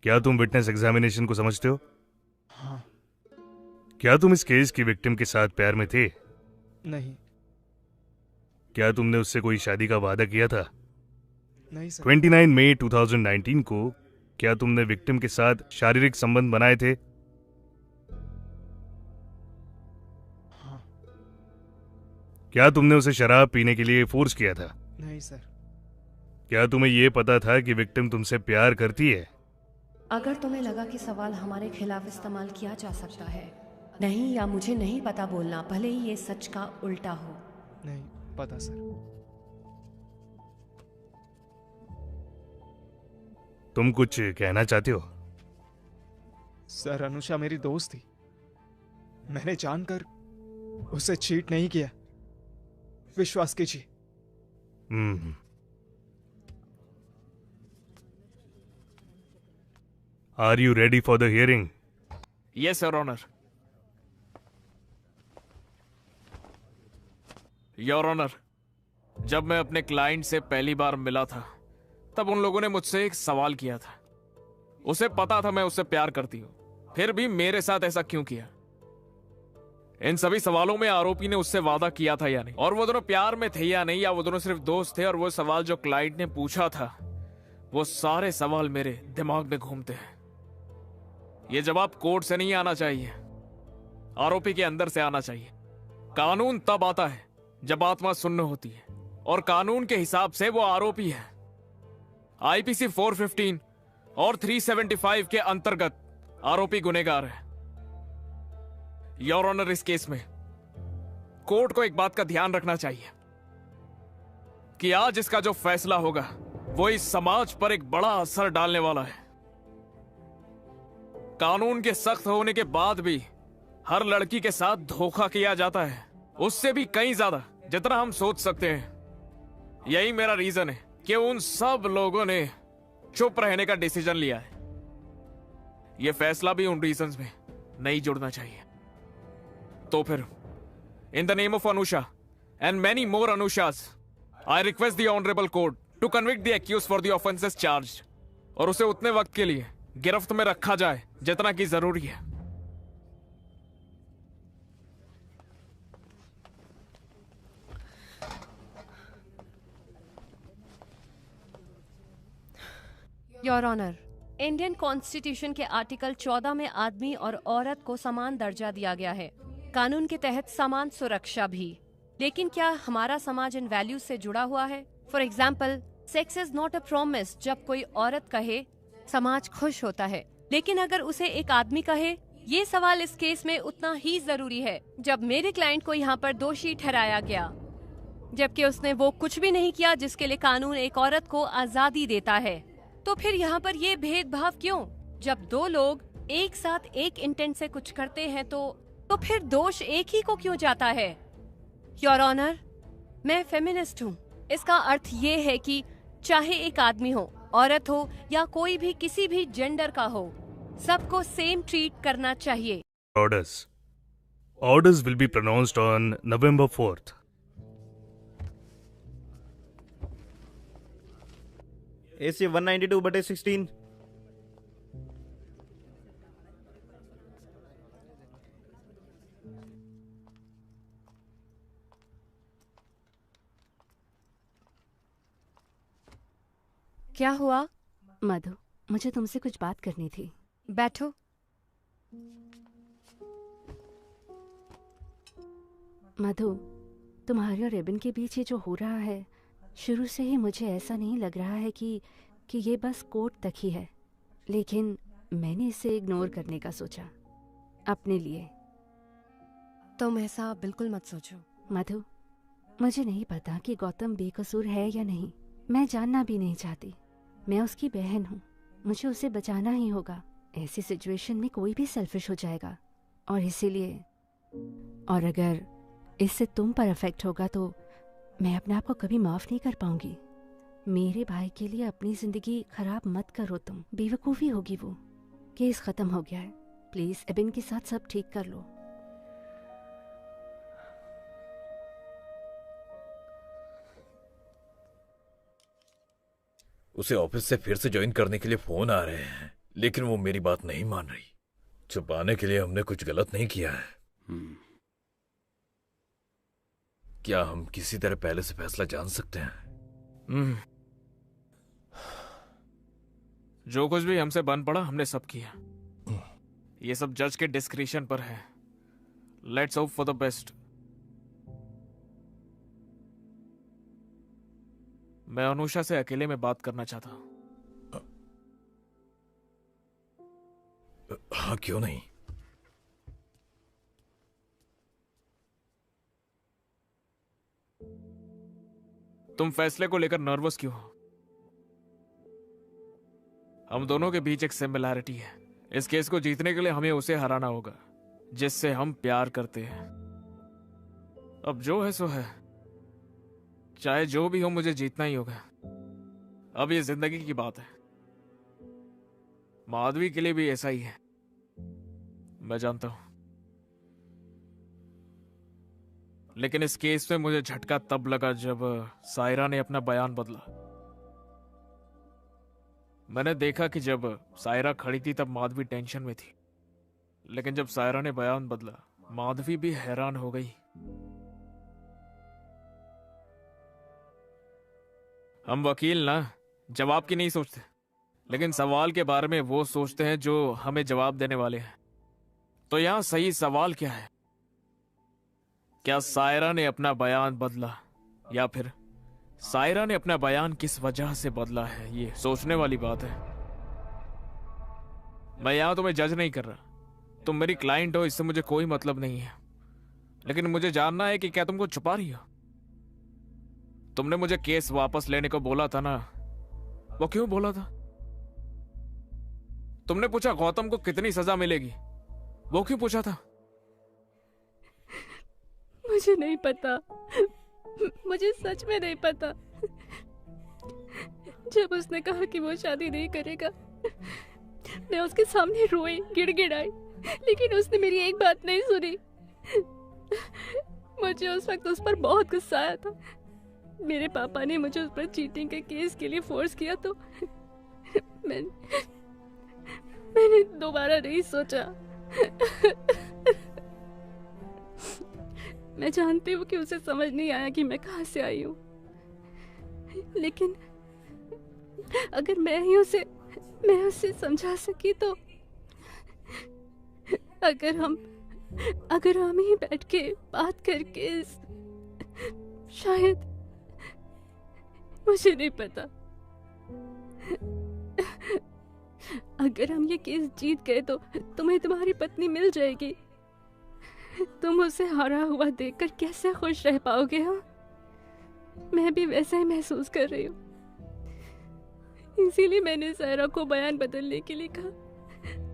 क्या तुम विटनेस एग्जामिनेशन को समझते हो? हाँ। क्या तुम इस केस की विक्टिम के साथ प्यार में थे? नहीं। क्या तुमने उससे कोई शादी का वादा किया था? नहीं सर। 29 मई 2019 को क्या तुमने विक्टिम के साथ शारीरिक संबंध बनाए थे? हाँ। क्या तुमने उसे शराब पीने के लिए फोर्स किया था? नहीं सर। क्या तुम्हें यह पता था कि विक्टिम तुमसे प्यार करती है? अगर तुम्हें लगा कि सवाल हमारे खिलाफ इस्तेमाल किया जा सकता है, नहीं या मुझे नहीं पता बोलना, भले ही ये सच का उल्टा हो। नहीं पता सर। तुम कुछ कहना चाहते हो? सर अनुषा मेरी दोस्त थी, मैंने जानकर उसे चीट नहीं किया, विश्वास कीजिए। Are you ready for the hearing? Yes, Your Honor. Your Honor, जब मैं अपने क्लाइंट से पहली बार मिला था तब उन लोगों ने मुझसे एक सवाल किया था। उसे पता था मैं उससे प्यार करती हूं, फिर भी मेरे साथ ऐसा क्यों किया? इन सभी सवालों में आरोपी ने उससे वादा किया था या नहीं, और वो दोनों प्यार में थे या नहीं, या वो दोनों सिर्फ दोस्त थे। और वो सवाल जो क्लाइंट ने पूछा था, वो सारे सवाल मेरे दिमाग में घूमते हैं। ये जवाब कोर्ट से नहीं आना चाहिए, आरोपी के अंदर से आना चाहिए। कानून तब आता है जब आत्मा सुन्न होती है, और कानून के हिसाब से वो आरोपी है। आईपीसी 415 और 375 के अंतर्गत आरोपी गुनहगार है। योर ऑनर, इस केस में कोर्ट को एक बात का ध्यान रखना चाहिए कि आज इसका जो फैसला होगा वो इस समाज पर एक बड़ा असर डालने वाला है। कानून के सख्त होने के बाद भी हर लड़की के साथ धोखा किया जाता है, उससे भी कहीं ज्यादा जितना हम सोच सकते हैं। यही मेरा रीजन है कि उन सब लोगों ने चुप रहने का डिसीजन लिया है। यह फैसला भी उन रीजंस में नहीं जुड़ना चाहिए। तो फिर in the name of Anusha and many more Anushas, I request the honourable court to convict the accused for the offences charged, और उसे उतने वक्त के लिए गिरफ्त में रखा जाए जितना कि जरूरी है। योर ऑनर, इंडियन कॉन्स्टिट्यूशन के आर्टिकल 14 में आदमी और औरत को समान दर्जा दिया गया है, कानून के तहत समान सुरक्षा भी। लेकिन क्या हमारा समाज इन वैल्यूज से जुड़ा हुआ है? For example, sex is not a promise. जब कोई औरत कहे समाज खुश होता है, लेकिन अगर उसे एक आदमी कहे, ये सवाल इस केस में उतना ही जरूरी है। जब मेरे क्लाइंट को यहाँ पर दोषी ठहराया गया, जबकि उसने वो कुछ भी नहीं किया जिसके लिए कानून एक औरत को आजादी देता है, तो फिर यहाँ पर ये भेदभाव क्यों? जब दो लोग एक साथ एक इंटेंट से कुछ करते हैं तो फिर दोष एक ही को क्यों जाता है? योर ऑनर, मैं फेमिनिस्ट हूँ। इसका अर्थ ये है कि चाहे एक आदमी हो, औरत हो, या कोई भी किसी भी जेंडर का हो, सबको सेम ट्रीट करना चाहिए। Orders will be pronounced on November 4th. AC 192/16। क्या हुआ? मधु, मुझे तुमसे कुछ बात करनी थी। बैठो। मधु, तुम्हारे और रेबिन के बीच ये जो हो रहा है, शुरू से ही मुझे ऐसा नहीं लग रहा है कि ये बस कोर्ट तक ही है। लेकिन मैंने इसे इग्नोर करने का सोचा, अपने लिए। तुम ऐसा बिल्कुल मत सोचो। मधु, मुझे नहीं पता कि गौतम बेकसूर है या नहीं। मैं जानना भी नहीं चाहती। मैं उसकी बहन हूँ, मुझे उसे बचाना ही होगा। ऐसी सिचुएशन में कोई भी सेल्फिश हो जाएगा, और इसीलिए, और अगर इससे तुम पर अफेक्ट होगा तो मैं अपने आप को कभी माफ नहीं कर पाऊंगी। मेरे भाई के लिए अपनी जिंदगी खराब मत करो तुम। बेवकूफ़ी होगी वो। केस खत्म हो गया है, प्लीज एबिन के साथ सब ठीक कर लो। उसे ऑफिस से फिर से ज्वाइन करने के लिए फोन आ रहे हैं, लेकिन वो मेरी बात नहीं मान रही। छुपाने के लिए हमने कुछ गलत नहीं किया है। क्या हम किसी तरह पहले से फैसला जान सकते हैं? जो कुछ भी हमसे बन पड़ा हमने सब किया। ये सब जज के डिस्क्रिशन पर है। Let's hope for the best. मैं अनुषा से अकेले में बात करना चाहता हूं। हाँ, क्यों नहीं। तुम फैसले को लेकर नर्वस क्यों हो? हम दोनों के बीच एक सिमिलैरिटी है। इस केस को जीतने के लिए हमें उसे हराना होगा जिससे हम प्यार करते हैं। अब जो है सो है, चाहे जो भी हो मुझे जीतना ही होगा। अब ये जिंदगी की बात है। माधवी के लिए भी ऐसा ही है, मैं जानता हूं। लेकिन इस केस में मुझे झटका तब लगा जब सायरा ने अपना बयान बदला। मैंने देखा कि जब सायरा खड़ी थी तब माधवी टेंशन में थी, लेकिन जब सायरा ने बयान बदला माधवी भी हैरान हो गई। हम वकील ना जवाब की नहीं सोचते, लेकिन सवाल के बारे में वो सोचते हैं जो हमें जवाब देने वाले हैं। तो यहां सही सवाल क्या है? क्या सायरा ने अपना बयान बदला, या फिर सायरा ने अपना बयान किस वजह से बदला है? ये सोचने वाली बात है। मैं यहां तुम्हें जज नहीं कर रहा। तुम मेरी क्लाइंट हो, इससे मुझे कोई मतलब नहीं है। लेकिन मुझे जानना है कि क्या तुम कुछ छुपा रही हो? तुमने मुझे केस वापस लेने को बोला था ना, वो क्यों बोला था? तुमने पूछा गौतम को कितनी सजा मिलेगी, वो क्यों पूछा था? मुझे नहीं पता, मुझे सच में नहीं पता। जब उसने कहा कि वो शादी नहीं करेगा, मैं उसके सामने रोई, गिड़गिड़ाई, लेकिन उसने मेरी एक बात नहीं सुनी। मुझे उस वक्त उस पर बहुत गुस्सा आया था। मेरे पापा ने मुझे उस पर चीटिंग के केस के लिए फोर्स किया, तो मैंने दोबारा नहीं सोचा। मैं जानती हूँ कि उसे समझ नहीं आया कि मैं कहाँ से आई हूँ, लेकिन अगर मैं उसे समझा सकी तो अगर हम ही बैठ के बात करके शायद, मुझे नहीं पता, अगर हम ये केस जीत गए तो तुम्हें तुम्हारी पत्नी मिल जाएगी। तुम उसे हारा हुआ देखकर कैसे खुश रह पाओगे? हाँ, मैं भी वैसा ही महसूस कर रही हूँ। इसीलिए मैंने सायरा को बयान बदलने के लिए कहा।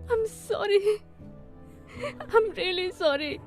I'm sorry, I'm really sorry।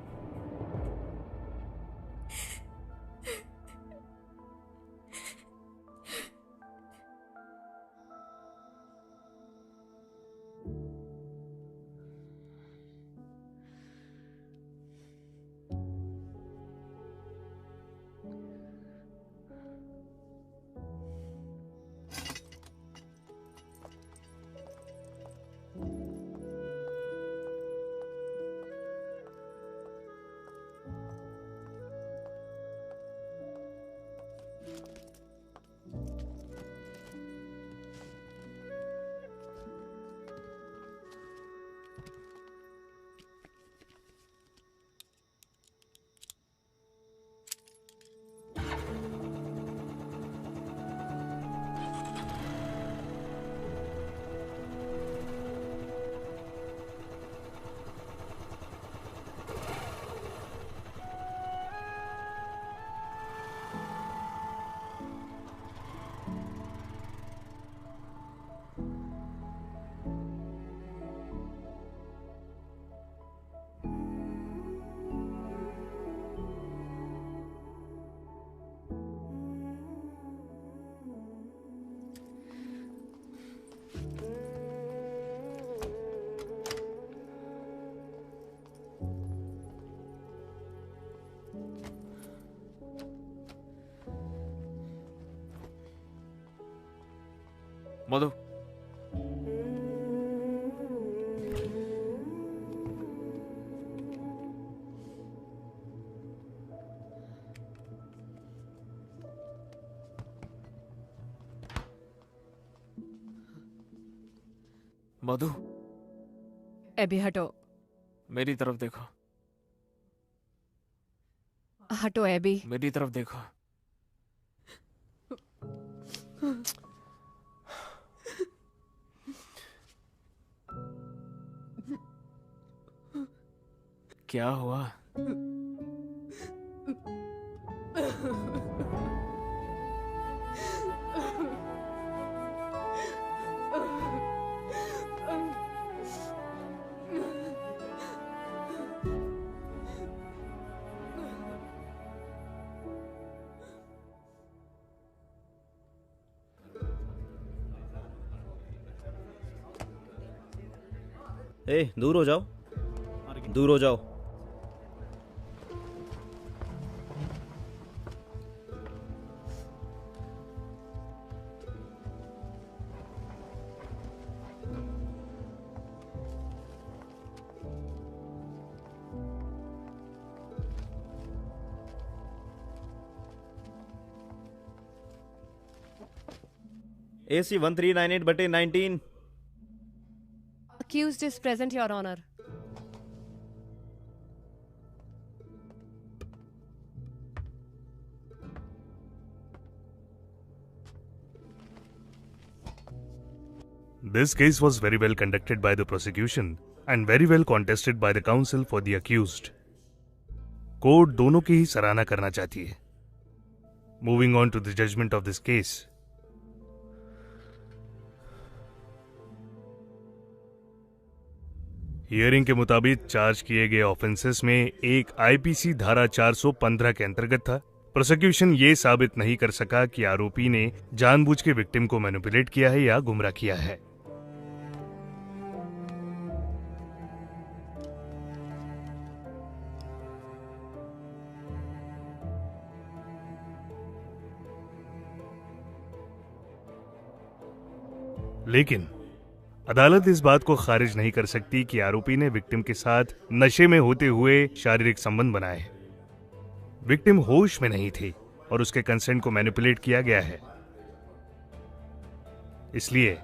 Madhu, Madhu, एबी हटो, मेरी तरफ देखो, हटो एबी। मेरी तरफ देखो। क्या हुआ? दूर हो जाओ, दूर हो जाओ। AC 1398/19। Accused is present, Your Honor. This case was very well conducted by the prosecution and very well contested by the counsel for the accused. Court दोनों की ही सराहना करना चाहती है। Moving on to the judgment of this case. Hearing के मुताबिक charge किए गए ऑफेंसेस में एक आईपीसी धारा 415 के अंतर्गत था। प्रोसिक्यूशन ये साबित नहीं कर सका कि आरोपी ने जानबूझ के विक्टिम को मैनिपुलेट किया है या गुमराह किया है। लेकिन अदालत इस बात को खारिज नहीं कर सकती कि आरोपी ने विक्टिम के साथ नशे में होते हुए शारीरिक संबंध बनाए। विक्टिम होश में नहीं थी और उसके कंसेंट को मैनिपुलेट किया गया है। इसलिए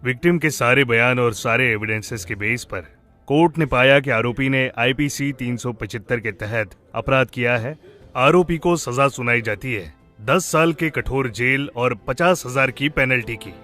विक्टिम के सारे बयान और सारे एविडेंसेस के बेस पर कोर्ट ने पाया कि आरोपी ने आईपीसी 375 के तहत अपराध किया है। आरोपी को सजा सुनाई जाती है 10 साल के कठोर जेल और 50,000 की पेनल्टी की।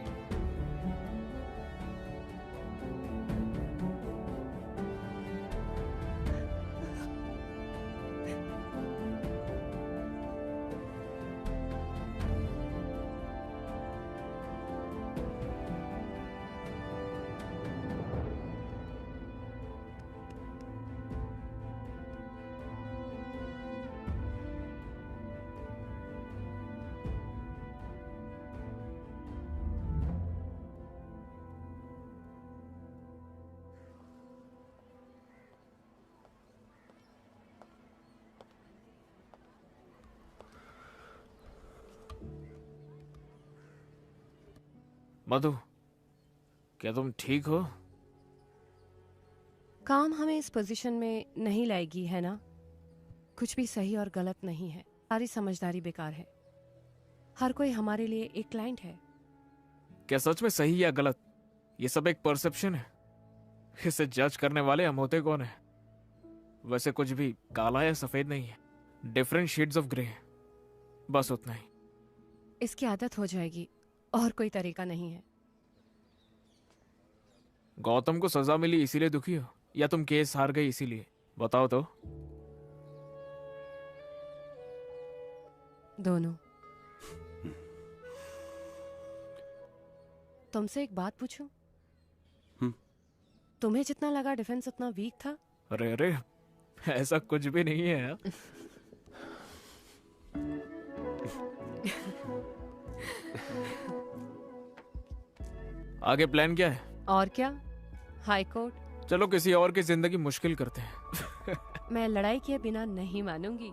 मधु, क्या तुम ठीक हो? काम हमें इस पोजीशन में नहीं लाएगी, है ना? कुछ भी सही और गलत नहीं है। सारी समझदारी बेकार है। हर कोई हमारे लिए एक क्लाइंट है। क्या सच में सही या गलत, ये सब एक परसेप्शन है। इसे जज करने वाले हम होते कौन है? वैसे कुछ भी काला या सफेद नहीं है, डिफरेंट शेड्स ऑफ ग्रे है, बस उतना ही। इसकी आदत हो जाएगी और कोई तरीका नहीं है। गौतम को सजा मिली इसीलिए दुखी हो या तुम केस हार गई इसीलिए? बताओ तो। दोनों। तुमसे एक बात पूछूं? तुम्हें जितना लगा डिफेंस उतना वीक था? अरे अरे, ऐसा कुछ भी नहीं है यार। आगे प्लान क्या है? और क्या, हाई कोर्ट। चलो किसी और की जिंदगी मुश्किल करते हैं। मैं लड़ाई किए बिना नहीं मानूंगी।